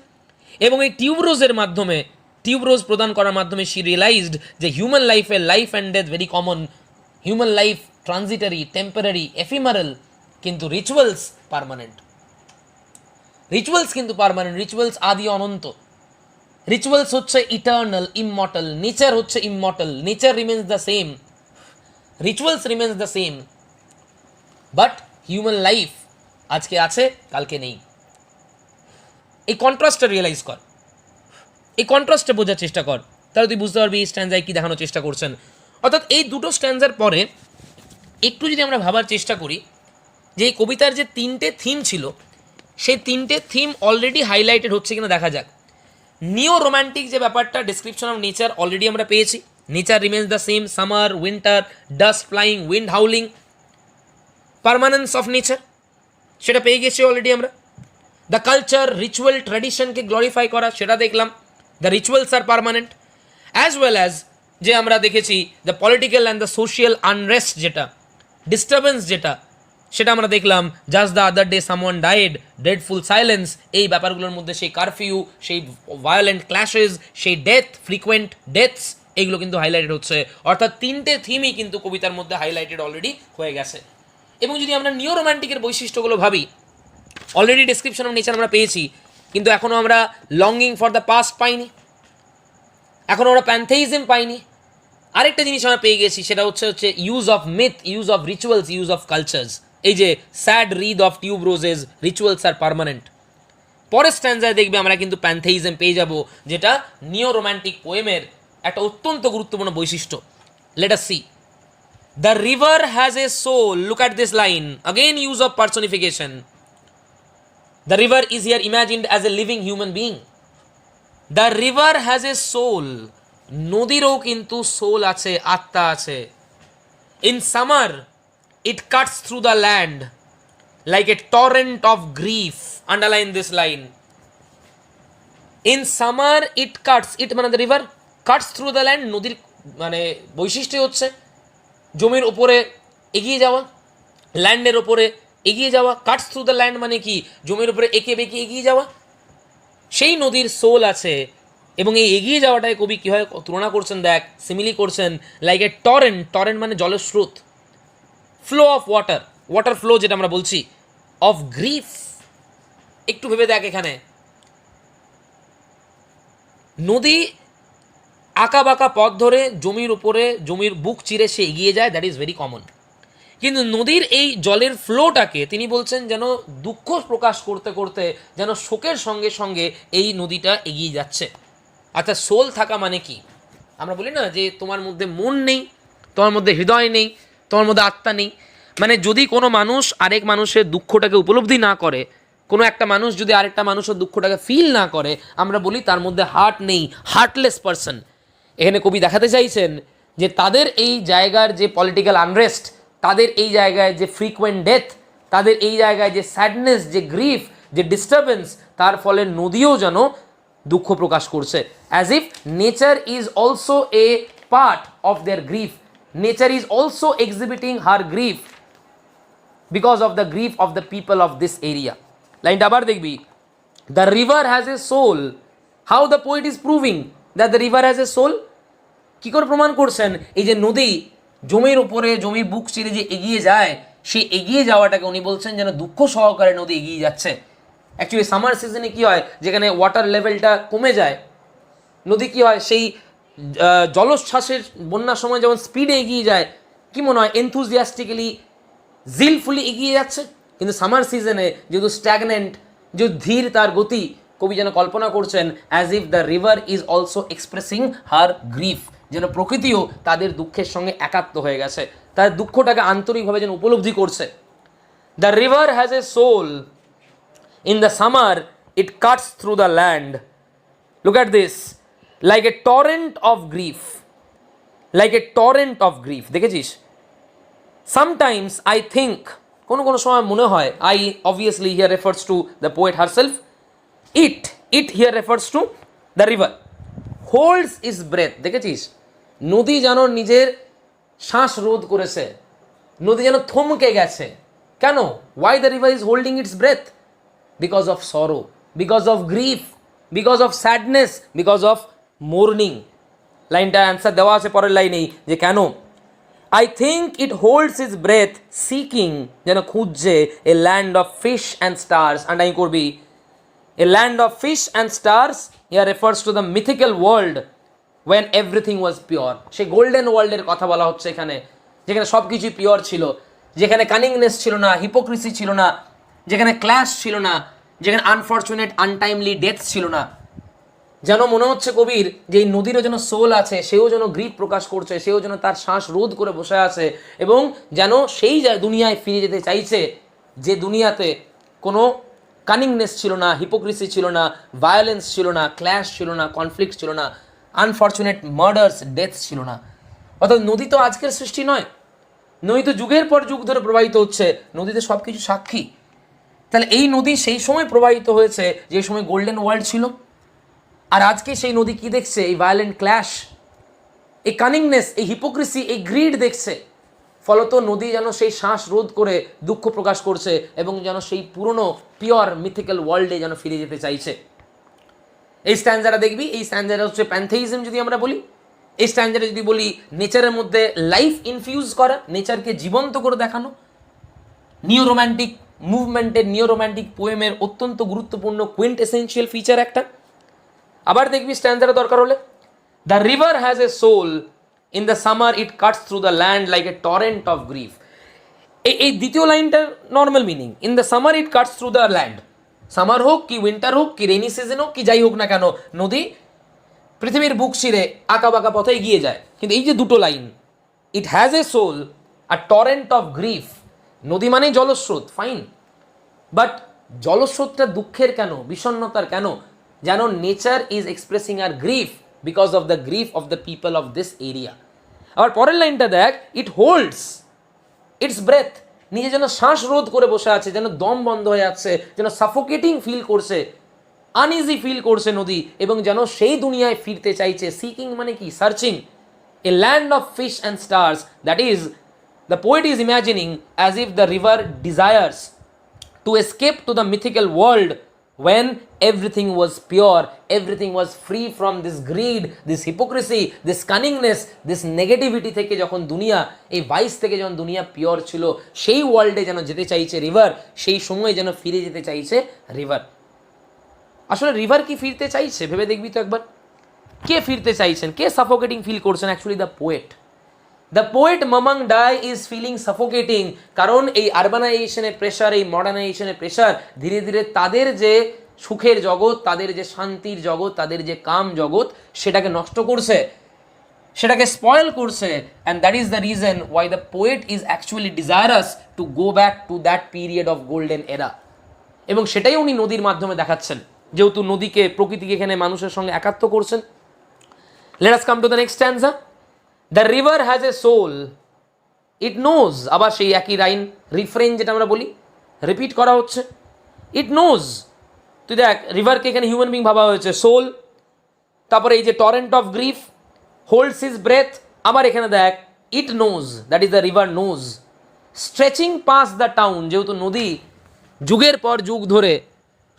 এবং এই টিউব রোজের মাধ্যমে, টিউব রোজ প্রদান করার মাধ্যমে শি রিয়েলাইজড যে হিউম্যান লাইফে life and death very common, human life transitory, temporary, ephemeral, কিন্তু রিচুয়ালস পার্মানেন্ট। রিচুয়ালস কিন্তু পার্মানেন্ট, রিচুয়ালস আদি অনন্ত। রিচুয়ালস হচ্ছে ইটার্নাল, ইমমর্টাল, নেচার হচ্ছে immortal, nature remains the same, rituals remains the same, but human life আজকে আছে, কালকে নেই। এই কন্ট্রাস্টটা রিয়েলাইজ কর, এই কন্ট্রাস্টে বোঝার চেষ্টা কর, তাহলে তুই বুঝতে পারবি এই স্ট্যান্ডায় কী দেখানোর চেষ্টা করছেন। অর্থাৎ এই দুটো স্ট্যান্ডার পরে একটু যদি আমরা ভাবার চেষ্টা করি যে এই কবিতার যে তিনটে থিম ছিল, সেই তিনটে থিম অলরেডি হাইলাইটেড হচ্ছে কিনা দেখা যাক। নিও রোম্যান্টিক যে ব্যাপারটা, ডিসক্রিপশন অফ নেচার অলরেডি আমরা পেয়েছি, nature remains the same, summer, winter, dust flying, wind howling, permanence of nature, সেটা পেয়ে গেছি অলরেডি আমরা। দ্য কালচার, রিচুয়াল, ট্র্যাডিশনকে গ্লোরিফাই করা, সেটা দেখলাম, the rituals R permanent. As well as যে আমরা দেখেছি the political and the social unrest, যেটা ডিস্টারবেন্স, যেটা সেটা আমরা দেখলাম। Just the other day someone died, dreadful silence, এই ব্যাপারগুলোর মধ্যে সেই কারফিউ, সেই ভায়োলেন্ট ক্ল্যাশেস, সেই ডেথ, ফ্রিকুয়েন্ট ডেথস, এইগুলো কিন্তু হাইলাইটেড হচ্ছে। অর্থাৎ তিনটে থিমই কিন্তু কবিতার মধ্যে হাইলাইটেড অলরেডি হয়ে গেছে। এবং যদি আমরা নিও রোম্যান্টিকের বৈশিষ্ট্যগুলো ভাবি, অলরেডি ডেসক্রিপশন অফ নেচার আমরা পেয়েছি, কিন্তু এখনও আমরা লঙ্গিং ফর দ্য পাস্ট পাইনি, এখনও আমরা প্যান্থেইজম পাইনি। আরেকটা জিনিস আমরা পেয়ে গেছি, সেটা হচ্ছে use of myth, use of rituals, use of cultures. এই যে sad wreath of tuberoses, rituals আর পার্মানেন্ট। পরের স্ট্যান্ডায় দেখবে আমরা কিন্তু প্যান্থেইজম পেয়ে যাব, যেটা নিও রোম্যান্টিক পোয়েমের একটা অত্যন্ত গুরুত্বপূর্ণ বৈশিষ্ট্য। Let us see. The river has a soul. Look at this line. Again, use of personification. The river is here imagined as a living human being. The river has a soul. নদীরও কিন্তু soul আছে, আত্মা আছে. In summer, it cuts through the land like a torrent of grief. Underline this line. In summer, it cuts. It মানে the river cuts through the land. নদীর মানে বৈশিষ্ট্য হচ্ছে জমির ওপরে এগিয়ে যাওয়া, ল্যান্ডের ওপরে এগিয়ে যাওয়া. কাটস থ্রু দ্য ল্যান্ড মানে কি? জমির উপরে এঁকে বেঁকে এগিয়ে যাওয়া. সেই নদীর সোল আছে এবং এই এগিয়ে যাওয়াটায় কবি কী হয় তুলনা করছেন, দেখ, সিমিলি করছেন লাইক এ টরেন্ট. টরেন্ট মানে জলের স্রোত, flow of water, water flow যেটা আমরা বলছি, অফ গ্রিফ. একটু ভেবে দেখ, এখানে নদী আঁকা বাঁকা পথ ধরে জমির উপরে, জমির বুক চিরে সে এগিয়ে যায়, দ্যাট ইজ ভেরি কমন. কিন্তু নদীর এই জলের ফ্লোটাকে তিনি বলছেন যেন দুঃখ প্রকাশ করতে করতে যেন শোকের সঙ্গে সঙ্গে এই নদীটা এগিয়ে যাচ্ছে. আচ্ছা, সোল থাকা মানে কি? আমরা বলি না যে তোমার মধ্যে মন নেই, তোমার মধ্যে হৃদয় নেই, তোমার মধ্যে আত্মা নেই. মানে যদি কোনো মানুষ আরেক মানুষের দুঃখটাকে উপলব্ধি না করে, কোনো একটা মানুষ যদি আরেকটা মানুষের দুঃখটাকে ফিল না করে, আমরা বলি তার মধ্যে হার্ট নেই, হার্টলেস পারসন. এখানে কবি দেখাতে চাইছেন যে তাদের এই জায়গার যে পলিটিক্যাল আনরেস্ট, তাদের এই জায়গায় যে ফ্রিকুয়েন্ট ডেথ, তাদের এই জায়গায় যে স্যাডনেস, যে গ্রিফ, যে ডিস্টারবেন্স, তার ফলে নদীও যেন দুঃখ প্রকাশ করছে. As if nature is also a part of their grief. Nature is also exhibiting her grief because of the grief of the people of this area. লাইনটা আবার দেখবি. The river has a soul. How the poet is proving that the river has a soul? কী করে প্রমাণ করছেন? এই যে নদী জমির উপরে, জমির বুক চিরে যে এগিয়ে যায়, সেই এগিয়ে যাওয়াটাকে উনি বলছেন যেন দুঃখ সহকারে নদী এগিয়ে যাচ্ছে. অ্যাকচুয়ালি সামার সিজনে কী হয়, যেখানে ওয়াটার লেভেলটা কমে যায়, নদী কী হয়, সেই জলোচ্ছ্বাসের বন্যার সময় যেমন স্পিডে এগিয়ে যায়, কি মনে হয় এনথুজিয়াস্টিক্যালি, জিলফুলি এগিয়ে যাচ্ছে. কিন্তু সামার সিজনে যেহেতু স্ট্যাগনেন্ট, যেহেতু ধীর তার গতি, কবি যেন কল্পনা করছেন as if the river is also expressing her grief, যেন প্রকৃতিও তাদের দুঃখের সঙ্গে একাত্ম হয়ে গেছে, তাদের দুঃখটাকে আন্তরিকভাবে যেন উপলব্ধি করছে. The river has a soul. In the summer it cuts through the land. Look at this. Like a torrent of grief. Like a torrent of grief. দেখেছিস? সামটাইমস আই থিঙ্ক, কোনো কোনো সময় মনে হয়, I obviously here refers to the poet herself. It here refers to the river. Holds is breath. দেখেছিস? নদী যেন নিজের শ্বাস রোধ করেছে, নদী যেন থমকে গেছে. কেন? Why the river is holding its breath? Because of sorrow, because of grief, because of sadness, because of mourning. লাইনটা অ্যান্সার দেওয়া আছে পরের লাইনেই যে কেন. I think it holds is breath seeking, যেন খুঁজছে a land of fish and stars. Underline করবি, a land of fish and stars here refers to the mythical world when everything was pure. সেই গোল্ডেন ওয়ার্ল্ডের কথা বলা হচ্ছে এখানে, যেখানে সব কিছুই পিওর ছিল, যেখানে কানিংনেস ছিল না, হিপোক্রিসি ছিল না, যেখানে ক্ল্যাশ ছিল না, যেখানে আনফর্চুনেট আনটাইমলি ডেথ ছিল না. যেন মনে হচ্ছে কবির যে এই নদীরও যেন সোল আছে, সেও যেন গ্রিফ প্রকাশ করছে, সেও যেন তার শ্বাস রোধ করে বসে আছে, এবং যেন সেই দুনিয়ায় ফিরে যেতে চাইছে যে দুনিয়াতে কোনো কানিংনেস ছিল না, হিপোক্রিসি ছিল না, ভায়োলেন্স ছিল না, ক্ল্যাশ ছিল না, কনফ্লিক্ট ছিল না, আনফর্চুনেট মার্ডার্স, ডেথ ছিল না. অর্থাৎ নদী তো আজকের সৃষ্টি নয়, নদী তো যুগের পর যুগ ধরে প্রবাহিত হচ্ছে, নদীতে সব কিছু সাক্ষী. তাহলে এই নদী সেই সময় প্রবাহিত হয়েছে যে সময় গোল্ডেন ওয়ার্ল্ড ছিল, আর আজকে সেই নদী কি দেখছে? এই ভায়োলেন্ট ক্ল্যাশ, এই কানিংনেস, এই হিপোক্রিসি, এই গ্রিড দেখছে. ফলত নদী যেন সেই শ্বাস রোধ করে দুঃখ প্রকাশ করছে এবং যেন সেই পুরনো পিওর মিথিক্যাল ওয়ার্ল্ডে যেন ফিরে যেতে চাইছে. এই স্ট্যান্ডারা দেখবি, এই স্ট্যান্ডারা হচ্ছে প্যান্থেইজম যদি আমরা বলি. এই স্ট্যান্ডারে যদি বলি নেচারের মধ্যে লাইফ ইনফিউজ করা, নেচারকে জীবন্ত করে দেখানো, নিও রোম্যান্টিক মুভমেন্টের, নিও রোম্যান্টিক পোয়েমের অত্যন্ত গুরুত্বপূর্ণ কুইন্ট এসেন্সিয়াল ফিচার একটা. আবার দেখবি স্ট্যান্ডারে দরকার হলে, the river has a soul, in the summer it cuts through the land like a torrent of grief. এই দ্বিতীয় লাইনটার normal meaning, in the summer it cuts through the land. Summer হোক কি উইন্টার হোক কি রেনি সিজন হোক কি যাই হোক না কেন, নদী পৃথিবীর বুক চিরে আঁকা বাঁকা পথে এগিয়ে যায়. কিন্তু এই যে দুটো line, it has a soul, a torrent of grief. নদী মানেই জলস্রোত, ফাইন, বাট জলস্রোতটা দুঃখের কেন, বিষণ্ণতার কেন? যেন nature is expressing her grief because of the grief of the people of this area. আবার পরের লাইনটা দেখ, ইট হোল্ডস ইটস ব্রেথ, নিজে যেন শ্বাস রোধ করে বসে আছে, যেন দম বন্ধ হয়ে যাচ্ছে, যেন সাফোকেটিং ফিল করছে, আনইজি ফিল করছে নদী, এবং যেন সেই দুনিয়ায় ফিরতে চাইছে। সিকিং মানে কি? Searching a land of fish and stars, that is the poet is imagining as if the river desires to escape to the mythical world when everything was pure, everything was free from this greed, this hypocrisy, this cunningness, this negativity থেকে যখন দুনিয়া, এই vice থেকে যখন দুনিয়া pure ছিল, সেই ওয়ার্ল্ডে যেন যেতে চাইছে রিভার, সেই সময় যেন ফিরে যেতে চাইছে রিভার। আসলে রিভার কি ফিরতে চাইছে ভেবে দেখবি তো একবার। কে ফিরতে চাইছেন, কে সাফোকেটিং ফিল করছেন? Actually the poet. The poet Mamang Dai is feeling suffocating, কারণ এই আরবানাইজেশনের প্রেশার, এই মডার্নাইজেশনের প্রেশার ধীরে ধীরে তাদের যে সুখের জগৎ, তাদের যে শান্তির জগৎ, তাদের যে কাম জগৎ, সেটাকে নষ্ট করছে, সেটাকে স্পয়েল করছে। And that is the reason why the poet is actually desirous to go back to that period of golden era. এবং সেটাই উনি নদীর মাধ্যমে দেখাচ্ছেন, যেহেতু নদীকে, প্রকৃতিকে এখানে মানুষের সঙ্গে একাত্ম করছেন। Let us come to the next stanza. The river has a soul, it knows, আবার সেই একই লাইন, রিফ্রেন যেটা আমরা বলি, রিপিট করা হচ্ছে, ইট নোজ। তুই দেখ, রিভারকে এখানে হিউম্যান বিং ভাবা হয়েছে, সোল, তারপরে এই যে torrent of grief, holds his breath, আবার এখানে দেখ it knows, that is the river knows, stretching past the town, যেহেতু নদী যুগের পর যুগ ধরে,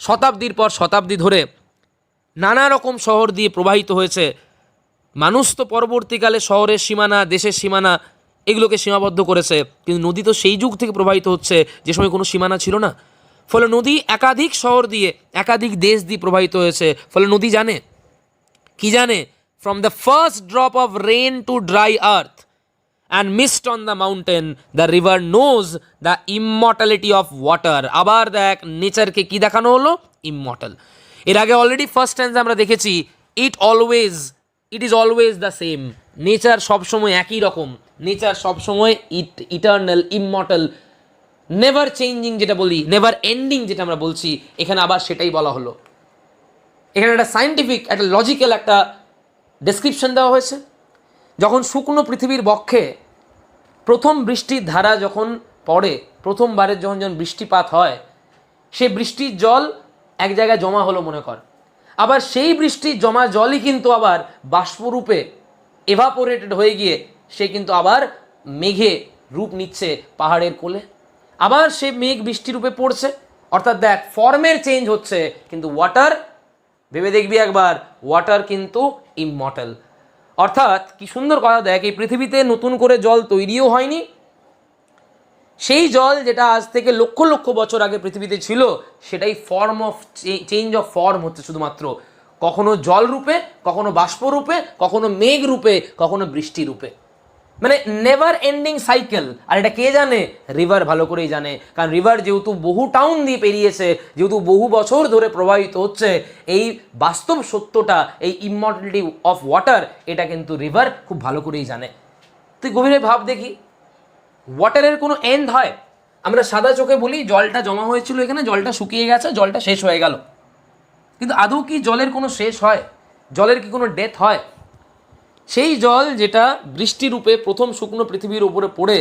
শতাব্দীর পর শতাব্দী ধরে নানা রকম শহর দিয়ে প্রবাহিত হয়েছে। মানুষ তো পরবর্তীকালে শহরের সীমানা, দেশের সীমানা, এগুলোকে সীমাবদ্ধ করেছে, কিন্তু নদী তো সেই যুগ থেকে প্রবাহিত হচ্ছে যে সময় কোনো সীমানা ছিল না। ফলে নদী একাধিক শহর দিয়ে, একাধিক দেশ দিয়ে প্রবাহিত হয়েছে। ফলে নদী জানে কি, জানে? From the first drop of rain to dry earth and mist on the mountain, the river knows the immortality of water. আবার দেখ, নেচারকে কি দেখানো হলো? ইমমর্টাল। এর আগে অলরেডি ফার্স্ট স্ট্যান্জে আমরা দেখেছি, ইট is always the same. Nature সবসময় একই রকম, নেচার সবসময় ইটার্নাল, ইমমর্টাল, নেভার চেঞ্জিং যেটা বলি, নেভার এন্ডিং যেটা আমরা বলছি, এখানে আবার সেটাই বলা হলো। এখানে একটা সায়েন্টিফিক, একটা লজিক্যাল একটা ডেসক্রিপশন দেওয়া হয়েছে। যখন শুকনো পৃথিবীর বক্ষে প্রথম বৃষ্টির ধারা যখন পড়ে, প্রথমবারের যখন বৃষ্টিপাত হয়, সে বৃষ্টির জল এক জায়গায় জমা হলো মনে কর, আবার সেই বৃষ্টির জমা জলই কিন্তু আবার বাষ্পরূপে এভাপোরেটেড হয়ে গিয়ে সে কিন্তু আবার মেঘে রূপ নিচ্ছে পাহাড়ের কোলে, আবার সে মেঘ বৃষ্টি রূপে পড়ছে। অর্থাৎ দেখ, ফর্মের চেঞ্জ হচ্ছে, কিন্তু ওয়াটার, ভেবে দেখবি একবার, ওয়াটার কিন্তু ইমমর্টাল। অর্থাৎ কি সুন্দর কথা, দেখ, এই পৃথিবীতে নতুন করে জল তৈরিও হয়নি, সেই জল যেটা আজ থেকে লক্ষ লক্ষ বছর আগে পৃথিবীতে ছিল, সেটাই form of change of form হচ্ছে শুধুমাত্র, কখনো জল রূপে, কখনো বাষ্প রূপে, কখনো মেঘ রূপে, কখনো বৃষ্টি রূপে। মানে নেভার এন্ডিং সাইকেল। আর এটা কে জানে? রিভার ভালো করেই জানে, কারণ রিভার যেহেতু বহু টাউন দিয়ে পেরিয়েছে, যেহেতু বহু বছর ধরে প্রবাহিত হচ্ছে, এই বাস্তব সত্যটা, এই ইমমর্টালিটি অফ ওয়াটার, এটা কিন্তু রিভার খুব ভালো করেই জানে। তুই গভীরে ভাব দেখি, ওয়াটারের কোনো এন্ড হয়? আমরা সাদা চোখে বলি জলটা জমা হয়েছিল এখানে, জলটা শুকিয়ে গেছে, জলটা শেষ হয়ে গেল, কিন্তু আদৌ কি জলের কোনো শেষ হয়? জলের কি কোনো ডেথ হয়? সেই জল যেটা বৃষ্টি রূপে প্রথম শুকনো পৃথিবীর উপরে পড়ে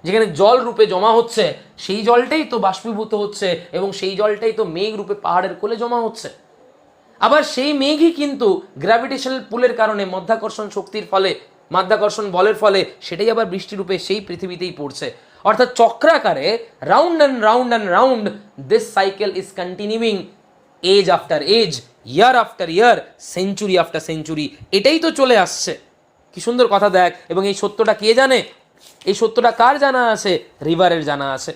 যেখানে জল রূপে জমা হচ্ছে, সেই জলটাই তো বাষ্পীভূত হচ্ছে, এবং সেই জলটাই তো মেঘ রূপে পাহাড়ের কোলে জমা হচ্ছে। আবার সেই মেঘই কিন্তু গ্র্যাভিটেশনাল পুলের কারণে, মধ্যাকর্ষণ শক্তির ফলে, মাধ্যাকর্ষণ বলের ফলে, সেটাই আবার বৃষ্টিরূপে সেই পৃথিবীতেই পড়ছে। অর্থাৎ চক্রাকারে round and round and round this cycle is continuing, age after age, year after year, century after century, এটাই তো চলে আসছে। কি সুন্দর কথা দেখ। এবং এই সত্যটা কে জানে? এই সত্যটা কার জানা আছে? রিভারের জানা আছে।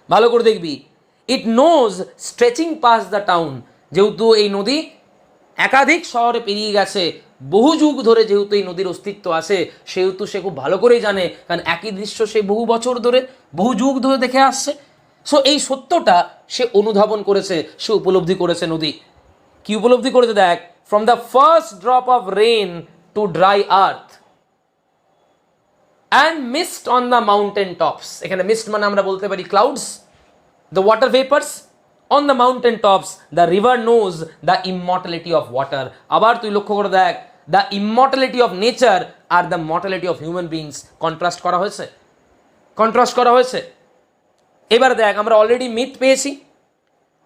ভালো করে দেখবি, it knows stretching past the town, যেহেতু এই নদী একাধিক শহরে পেরিয়ে গেছে, বহু যুগ ধরে যেহেতু এই নদীর অস্তিত্ব আছে, সেহেতু সে খুব ভালো করেই জানে, কারণ একই দৃশ্য সে বহু বছর ধরে, বহু যুগ ধরে দেখে আসছে। সো এই সত্যটা সে অনুধাবন করেছে, সে উপলব্ধি করেছে। নদী কি উপলব্ধি করেছে? দেখ, from the first drop of rain to dry earth, and mist on the mountain tops, এখানে মিস্ট মানে আমরা বলতে পারি clouds, the water vapours on the mountain tops, the river knows the immortality of water. আবার তুই লক্ষ্য করে দেখ, দ্য ইমমর্টালিটি অফ নেচার আর the mortality of human beings contrast করা হয়েছে, কন্ট্রাস্ট করা হয়েছে। এবার দেখ, আমরা অলরেডি মিথ পেয়েছি,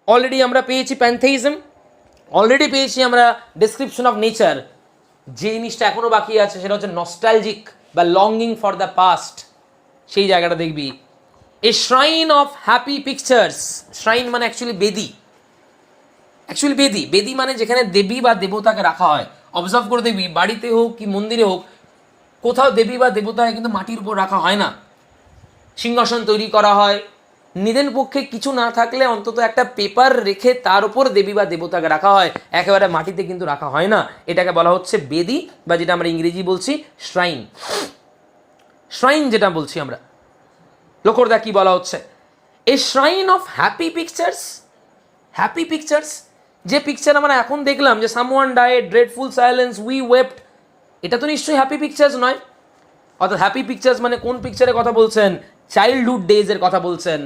অলরেডি আমরা পেয়েছি প্যান্থেইজম, অলরেডি পেয়েছি আমরা ডেসক্রিপশন অফ নেচার। যে জিনিসটা এখনও বাকি আছে সেটা হচ্ছে নস্টালজিক বা লঙ্গিং ফর দ্য পাস্ট। সেই জায়গাটা দেখবি, a shrine of happy pictures. Shrine মানে অ্যাকচুয়ালি বেদি, অ্যাকচুয়ালি বেদি, বেদি মানে যেখানে দেবী বা দেবতাকে রাখা হয়। অবজার্ভ করে দেখবি, বাড়িতে হোক কি মন্দিরে হোক, কোথাও দেবী বা দেবতাকে কিন্তু মাটির উপর রাখা হয় না, সিংহাসন তৈরি করা হয়। নিদেন পক্ষে কিছু না থাকলে অন্তত একটা পেপার রেখে তার উপর দেবী বা দেবতাকে রাখা হয়, একেবারে মাটিতে কিন্তু রাখা হয় না। এটাকে বলা হচ্ছে বেদি, বা যেটা আমরা ইংরেজি বলছি শ্রাইন। শ্রাইন যেটা বলছি আমরা, লক্ষ্য দেখ কি বলা হচ্ছে, a shrine of happy pictures. Happy pictures, যে পিকচার আমরা এখন দেখলাম যে someone died, dreadful silence, we wept, এটা তো নিশ্চয়ই হ্যাপি পিকচার্স নয়। অর্থাৎ হ্যাপি পিকচার্স মানে কোন পিকচারের কথা বলছেন? চাইল্ডহুড ডেজের কথা বলছেন।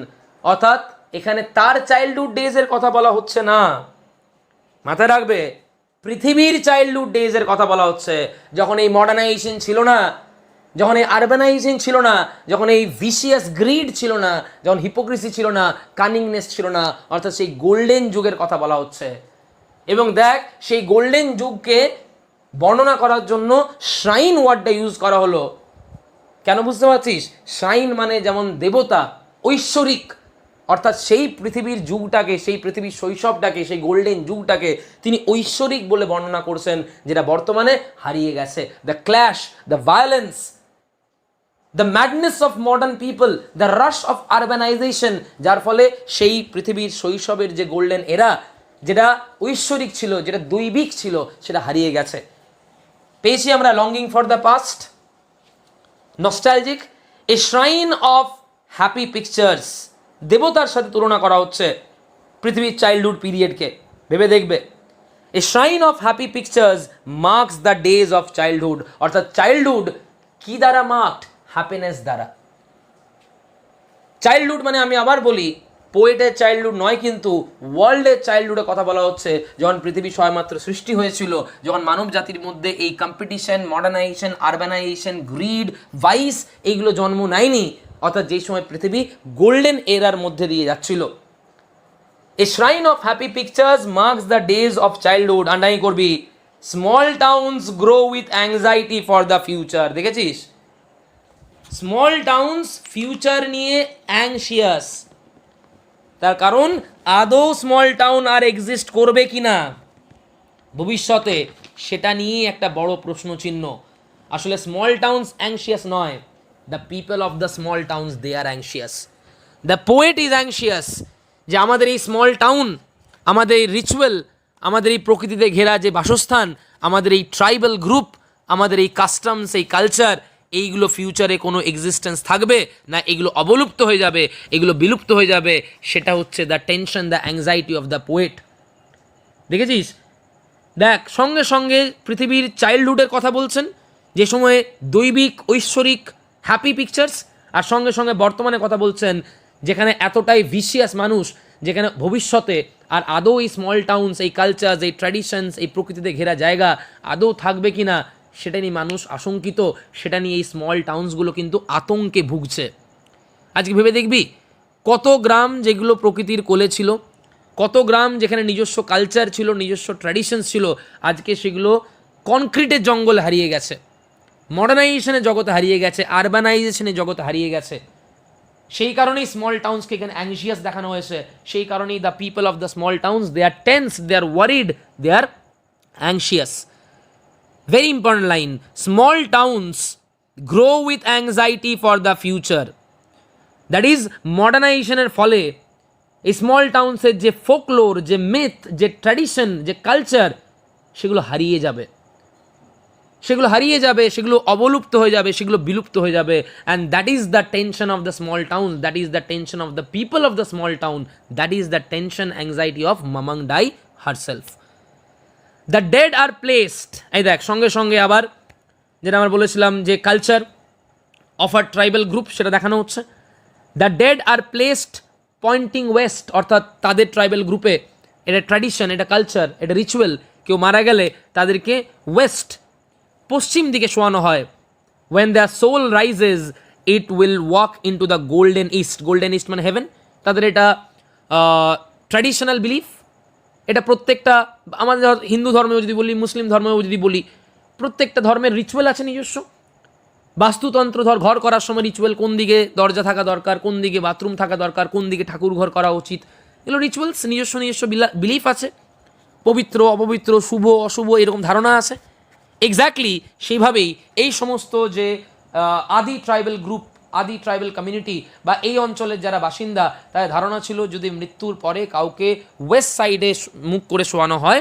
অর্থাৎ এখানে তার চাইল্ডহুড ডেজের কথা বলা হচ্ছে না, মাথায় রাখবে, পৃথিবীর চাইল্ডহুড ডেজের কথা বলা হচ্ছে, যখন এই মডার্নাইজেশন ছিল না, যখন এই আরবানাইজেশন ছিল না, যখন এই ভিশিয়াস গ্রিড ছিল না, যখন হিপোক্রেসি ছিল না, কানিংনেস ছিল না, অর্থাৎ সেই গোল্ডেন যুগের কথা বলা হচ্ছে। এবং দেখ, সেই গোল্ডেন যুগকে বর্ণনা করার জন্য শ্রাইন ওয়ার্ডটা ইউজ করা হলো। কেন বুঝতে পারছিস? শ্রাইন মানে যেমন দেবতা, ঐশ্বরিক, অর্থাৎ সেই পৃথিবীর যুগটাকে, সেই পৃথিবীর শৈশবটাকে, সেই গোল্ডেন যুগটাকে তিনি ঐশ্বরিক বলে বর্ণনা করছেন, যেটা বর্তমানে হারিয়ে গেছে। The clash, the violence, the madness of modern people, the rush of urbanisation, যার ফলে সেই পৃথিবীর শৈশবের যে গোল্ডেন এরা, যেটা ঐশ্বরিক ছিল, যেটা দৈবিক ছিল, সেটা হারিয়ে গেছে। পেয়েছি আমরা longing for the past, nostalgic, A shrine of happy pictures. দেবতার সাথে তুলনা করা হচ্ছে পৃথিবীর চাইল্ডহুড পিরিয়ডকে। ভেবে দেখবে, a shrine of happy pictures marks the days of childhood. অর্থাৎ চাইল্ডহুড কি দ্বারা মার্কড? হ্যাপিনেস দ্বারা। চাইল্ডহুড মানে আমি আবার বলি, পোয়েটের চাইল্ডহুড নয়, কিন্তু ওয়ার্ল্ডের চাইল্ডহুডের কথা বলা হচ্ছে। যখন পৃথিবী সবেমাত্র সৃষ্টি হয়েছিল, যখন মানব জাতির মধ্যে এই competition, modernisation, urbanisation, grid, vice এইগুলো জন্ম নেয়নি, অর্থাৎ যেই সময় পৃথিবী গোল্ডেন এরার মধ্যে দিয়ে যাচ্ছিল। A shrine of happy pictures marks the days of childhood. Underline করবি, small towns grow with anxiety for the future. দেখেছিস, স্মল টাউনস ফিউচার নিয়ে অ্যাংশিয়াস। তার কারণ আদৌ স্মল টাউন আর এক্সিস্ট করবে কি না ভবিষ্যতে, সেটা নিয়ে একটা বড় প্রশ্নচিহ্ন। আসলে স্মল টাউনস অ্যাংশিয়াস নয়, the people of the small towns they are anxious. The poet is anxious, যে আমাদের এই স্মল টাউন, আমাদের এই রিচুয়াল, আমাদের এই প্রকৃতিতে ঘেরা যে বাসস্থান, আমাদের এই ট্রাইবাল গ্রুপ, আমাদের এই কাস্টমস, এই কালচার, এইগুলো ফিউচারে কোনো এক্সিস্টেন্স থাকবে না, এগুলো অবলুপ্ত হয়ে যাবে, এগুলো বিলুপ্ত হয়ে যাবে, সেটা হচ্ছে the tension, the anxiety of the poet. দেখেছিস, দেখ, সঙ্গে সঙ্গে পৃথিবীর চাইল্ডহুডের কথা বলছেন, যে সময়ে দৈবিক, ঐশ্বরিক, হ্যাপি পিকচার্স, আর সঙ্গে সঙ্গে বর্তমানে কথা বলছেন, যেখানে এতটাই ভিশিয়াস মানুষ, যেখানে ভবিষ্যতে আর আদৌ এই স্মল টাউনস, এই কালচার্স, এই ট্র্যাডিশনস, এই প্রকৃতিতে ঘেরা জায়গা আদৌ থাকবে কি না, সেটা নিয়ে মানুষ আশঙ্কিত। সেটা নিয়ে এই স্মল টাউনসগুলো কিন্তু আতঙ্কে ভুগছে। আজকে ভেবে দেখবি, কত গ্রাম যেগুলো প্রকৃতির কোলে ছিল, কত গ্রাম যেখানে নিজস্ব কালচার ছিল, নিজস্ব ট্র্যাডিশনস ছিল, আজকে সেগুলো কনক্রিটের জঙ্গল হারিয়ে গেছে, মডার্নাইজেশনের জগতে হারিয়ে গেছে, আরবানাইজেশনের জগতে হারিয়ে গেছে। সেই কারণেই স্মল টাউনসকে এখানে অ্যাংশিয়াস দেখানো হয়েছে। সেই কারণেই the people of the small towns, they are tense, they are worried, they are anxious. Very important line, small towns grow with anxiety for the future. That is, মডার্নাইজেশনের ফলে এই স্মল টাউনসের যে folklore, যে myth, যে tradition, যে culture, সেগুলো হারিয়ে যাবে, সেগুলো হারিয়ে যাবে, সেগুলো অবলুপ্ত হয়ে যাবে, সেগুলো বিলুপ্ত হয়ে যাবে। And that is the tension of the small town, that is the tension of the people of the small town, that is the tension, anxiety of Mamang Dai herself. The dead are placed, এই দেখ, সঙ্গে সঙ্গে আবার যেটা আমরা বলেছিলাম যে culture, of আর ট্রাইবাল গ্রুপ সেটা দেখানো হচ্ছে। The dead are placed pointing west, অর্থাৎ তাদের ট্রাইবাল গ্রুপে এটা ট্র্যাডিশন, এটা কালচার, এটা রিচুয়াল, কেউ মারা গেলে তাদেরকে ওয়েস্ট পশ্চিম দিকে শোয়ানো হয়। when their soul rises it will walk into the golden east, golden east মানে হেভেন। তাদের এটা ট্র্যাডিশনাল বিলিফ, এটা প্রত্যেকটা আমাদের হিন্দু ধর্মেও যদি বলি, মুসলিম ধর্মেও যদি বলি, প্রত্যেকটা ধর্মের রিচুয়াল আছে নিজস্ব। বাস্তুতন্ত্র ঘর করার সময় রিচুয়াল, কোন দিকে দরজা থাকা দরকার, কোন দিকে বাথরুম থাকা দরকার, কোন দিকে ঠাকুর ঘর করা উচিত, এগুলো রিচুয়ালস, নিজস্ব নিজস্ব বিলিফ আছে। পবিত্র অপবিত্র, শুভ অশুভ এরকম ধারণা আছে। এক্স্যাক্টলি সেইভাবেই এই সমস্ত যে আদি ট্রাইবাল গ্রুপ, আদি ট্রাইবাল কমিউনিটি বা এই অঞ্চলের যারা বাসিন্দা, তাদের ধারণা ছিল যদি মৃত্যুর পরে কাউকে ওয়েস্ট সাইডে মুখ করে শোয়ানো হয়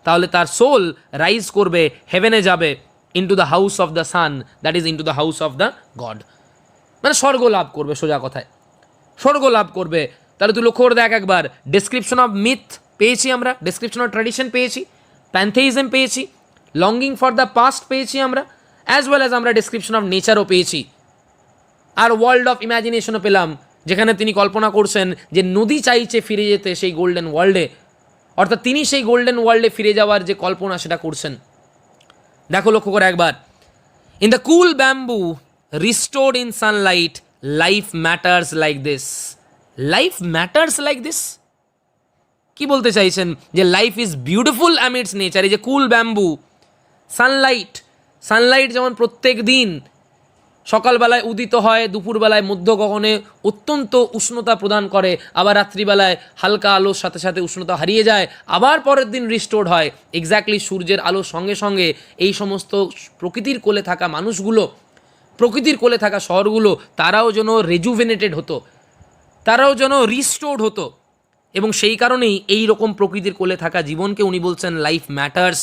তাহলে তার সোল রাইজ করবে, হেভেনে যাবে, into the house of the sun, that is into the house of the god, মানে স্বর্গ লাভ করবে, সোজা কথায় স্বর্গ লাভ করবে। তাহলে তুই লক্ষ্য করে দেখ একবার, ডেসক্রিপশন অফ মিথ পেয়েছি আমরা, ডেসক্রিপশন অফ ট্র্যাডিশন পেয়েছি, প্যান্থেইজম পেয়েছি, লঙ্গিং ফর দ্য পাস্ট পেয়েছি আমরা, অ্যাজ ওয়েল অ্যাজ আমরা ডেসক্রিপশন অফ নেচারও পেয়েছি, আর ওয়ার্ল্ড অফ ইমাজিনেশনও পেলাম, যেখানে তিনি কল্পনা করছেন যে নদী চাইছে ফিরে যেতে সেই গোল্ডেন ওয়ার্ল্ডে, অর্থাৎ তিনি সেই গোল্ডেন ওয়ার্ল্ডে ফিরে যাওয়ার যে কল্পনা সেটা করছেন। দেখো লক্ষ্য করে একবার, in the cool bamboo restored in Sunlight life matters like this, life matters like this কি বলতে চাইছেন? যে life is beautiful amidst nature. এই যে কুল ব্যাম্বু, সানলাইট, সানলাইট যেমন প্রত্যেক দিন সকালবেলায় উদিত হয়, দুপুরবেলায় মধ্য গগনে অত্যন্ত উষ্ণতা প্রদান করে, আবার রাত্রিবেলায় হালকা আলোর সাথে সাথে উষ্ণতা হারিয়ে যায়, আবার পরের দিন রিস্টোর্ড হয়। এক্স্যাক্টলি সূর্যের আলোর সঙ্গে সঙ্গে এই সমস্ত প্রকৃতির কোলে থাকা মানুষগুলো, প্রকৃতির কোলে থাকা শহরগুলো, তারাও যেন রেজুভেনেটেড হতো, তারাও যেন রিস্টোর্ড হতো। এবং সেই কারণেই এই রকম প্রকৃতির কোলে থাকা জীবনকে উনি বলছেন life matters,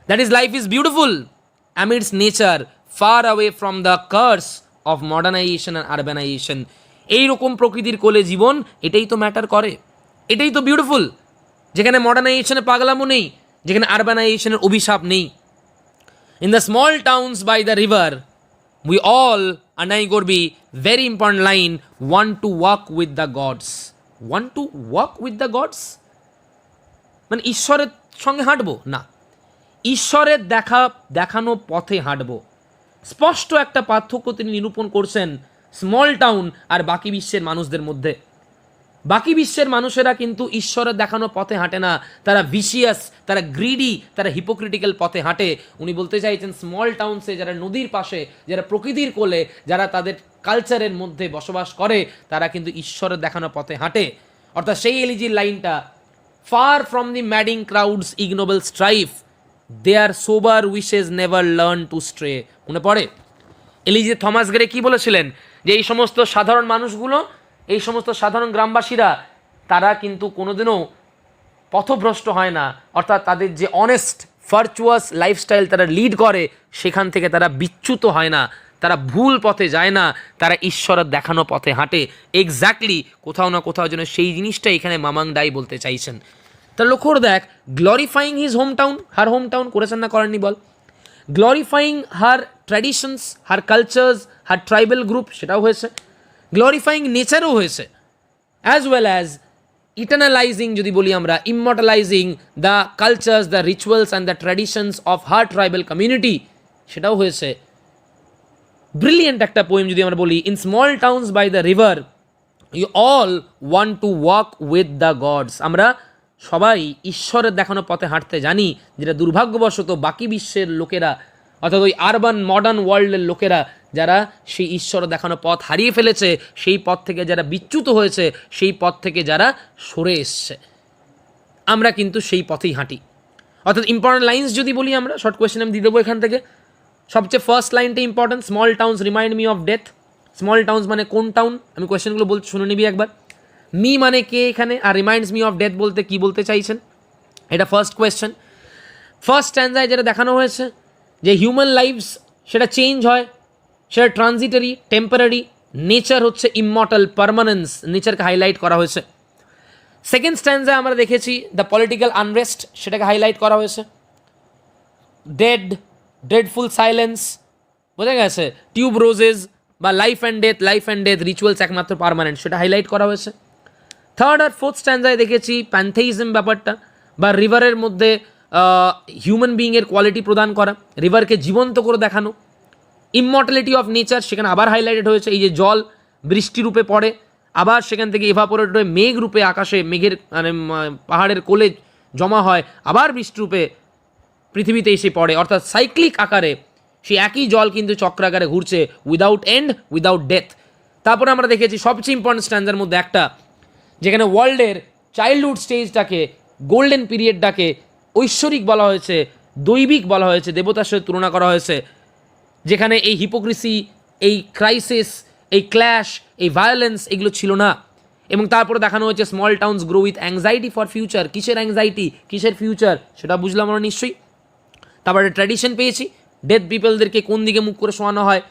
that is life is beautiful amidst nature, far away from the curse of modernisation and urbanisation. এইরকম প্রকৃতির কোলে জীবন, এটাই তো ম্যাটার করে, এটাই তো বিউটিফুল, যেখানে মডার্নাইজেশনের পাগলামো নেই, যেখানে আরবানাইজেশনের অভিশাপ নেই। In the small towns by the river we all, আনাই গর্বি, very important line, want to walk with the gods, want to walk with the gods মানে ঈশ্বরের সঙ্গে হাঁটবো না, ঈশ্বরের দেখানো পথে হাঁটবো। স্পষ্ট একটা পার্থক্য তিনি নিরূপণ করছেন স্মল টাউন আর বাকি বিশ্বের মানুষদের মধ্যে। বাকি বিশ্বের মানুষেরা কিন্তু ঈশ্বরের দেখানো পথে হাঁটে না, তারা ভিশিয়াস, তারা গ্রিডি, তারা হিপোক্রিটিক্যাল পথে হাঁটে। উনি বলতে চাইছেন স্মল টাউনসে যারা নদীর পাশে, যারা প্রকৃতির কোলে, যারা তাদের কালচারের মধ্যে বসবাস করে, তারা কিন্তু ঈশ্বরের দেখানো পথে হাঁটে। অর্থাৎ সেই এলিজির লাইনটা, far from the madding crowd's ignoble strife their sober wishes never learn to stray. মনে পড়ে এলিজি থমাস গ্রে কি বলেছিলেন? যে এই সমস্ত সাধারণ মানুষগুলো, এই সমস্ত সাধারণ গ্রামবাসীরা, তারা কিন্তু কোনোদিনও পথভ্রষ্ট হয় না, অর্থাৎ তাদের যে অনেস্ট ভার্চুয়াস লাইফস্টাইল তারা লিড করে, সেখান থেকে তারা বিচ্যুত হয় না, তারা ভুল পথে যায় না, তারা ঈশ্বরের দেখানো পথে হাঁটে। এক্স্যাক্টলি কোথাও না কোথাও যেন সেই জিনিসটা এখানে মামাং ডাই বলতে চাইছেন। তা লক্ষ্য করে দেখ, গ্লোরিফাইং হিজ হোম টাউন, হার হোম টাউন করেছেন না করেননি বল? গ্লোরিফাইং হার ট্র্যাডিশনস, হার কালচার্স, হার ট্রাইবাল গ্রুপ, সেটাও হয়েছে। গ্লোরিফাইং নেচারও হয়েছে, অ্যাজ ওয়েল অ্যাজ ইটার্নালাইজিং, যদি বলি আমরা, immortalising the cultures, the rituals and the traditions of her tribal community, সেটাও হয়েছে। ব্রিলিয়েন্ট একটা পোয়েম যদি আমরা বলি, in small towns by the river you all want to walk with the gods. আমরা সবাই ঈশ্বরের দেখানো পথে হাঁটতে জানি, যেটা দুর্ভাগ্যবশত বাকি বিশ্বের লোকেরা, অর্থাৎ ওই আরবান মডার্ন ওয়ার্ল্ডের লোকেরা, যারা সেই ঈশ্বরের দেখানো পথ হারিয়ে ফেলেছে, সেই পথ থেকে যারা বিচ্যুত হয়েছে, সেই পথ থেকে যারা সরে এসছে, আমরা কিন্তু সেই পথেই হাঁটি। অর্থাৎ ইম্পর্টেন্ট লাইন্স যদি বলি আমরা, শর্ট কোয়েশ্চেন আমি দিয়ে দেবো এখান থেকে। সবচেয়ে ফার্স্ট লাইনটা important, small towns remind me of death. Small towns মানে কোন টাউন? আমি কোয়েশ্চেনগুলো বলতে শুনে নিবি একবার। মি মানে কে এখানে, আর রিমাইন্ডস মি অফ ডেথ বলতে কি বলতে চাইছেন, এটা ফার্স্ট কোয়েশ্চেন। ফার্স্ট স্ট্যান্ডায় যেটা দেখানো হয়েছে যে হিউম্যান লাইফস সেটা চেঞ্জ হয়, সেটা ট্রানজিটারি, টেম্পোরারি, নেচার হচ্ছে ইমমর্টাল, পারমানেন্স, নেচারকে হাইলাইট করা হয়েছে। সেকেন্ড স্ট্যান্ডায় আমরা দেখেছি দ্য পলিটিক্যাল আনরেস্ট, সেটাকে হাইলাইট করা হয়েছে। ডেডফুল সাইলেন্স, বোঝা গেছে, টিউব রোজেস বা লাইফ অ্যান্ড ডেথ রিচুয়ালস একমাত্র পার্মানেন্ট, সেটা হাইলাইট করা হয়েছে। থার্ড আর ফোর্থ স্ট্যান্ডায় দেখেছি প্যান্থেইজম ব্যাপারটা, বা রিভারের মধ্যে হিউম্যান বিইংয়ের কোয়ালিটি প্রদান করা, রিভারকে জীবন্ত করে দেখানো। ইমমর্টালিটি অফ নেচার সেখানে আবার হাইলাইটেড হয়েছে, এই যে জল বৃষ্টি রূপে পড়ে, আবার সেখান থেকে এভাপোরেট হয়ে মেঘ রূপে আকাশে, মেঘের মানে পাহাড়ের কোলে জমা হয়, আবার বৃষ্টি রূপে পৃথিবীতে এসে পড়ে, অর্থাৎ সাইক্লিক আকারে সেই একই জল কিন্তু চক্রাকারে ঘুরছে, উইদাউট এন্ড, উইদাউট ডেথ। তারপরে আমরা দেখেছি সবচেয়ে ইম্পর্টেন্ট স্ট্যান্ডার মধ্যে একটা, যেখানে ওয়ার্ল্ডের চাইল্ডহুড স্টেজটাকে, গোল্ডেন পিরিয়ডটাকে ঐশ্বরিক বলা হয়েছে, দৈবিক বলা হয়েছে, দেবতার সাথে তুলনা করা হয়েছে, যেখানে এই হিপোক্রিসি, এই ক্রাইসিস, এই ক্ল্যাশ, এই ভায়োলেন্স এগুলো ছিল না। এবং তারপরে দেখানো হয়েছে small towns grow with anxiety for future. কিসের অ্যাংজাইটি, কিসের ফিউচার, সেটা বুঝলাম আমরা নিশ্চয়ই। তারপরে ট্র্যাডিশন পেয়েছি, ডেথ পিপলদেরকে কোন দিকে মুখ করে শোয়ানো হয়,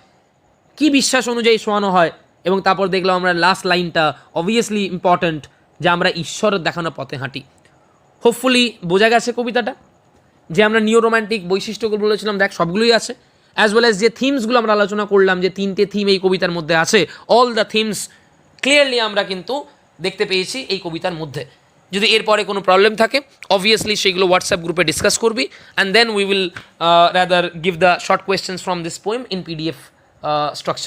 কি বিশ্বাস অনুযায়ী শোয়ানো হয়। এবং তারপর দেখলাম আমরা লাস্ট লাইনটা অবভিয়াসলি ইম্পর্ট্যান্ট, যে আমরা ঈশ্বরের দেখানো পথে হাঁটি। হোপফুলি বোঝা গেছে কবিতাটা, যে আমরা নিও রোম্যান্টিক বৈশিষ্ট্যগুলো বলেছিলাম, দেখ সবগুলোই আছে, অ্যাজ ওয়েল অ্যাজ যে থিমসগুলো আমরা আলোচনা করলাম, যে তিনটে থিম এই কবিতার মধ্যে আছে, অল দ্য থিমস ক্লিয়ারলি আমরা কিন্তু দেখতে পেয়েছি এই কবিতার মধ্যে। যদি এরপরে কোনো প্রবলেম থাকে অবভিয়াসলি সেইগুলো হোয়াটসঅ্যাপ গ্রুপে ডিসকাস করবি, and then we will rather give the short questions from this poem in PDF structure.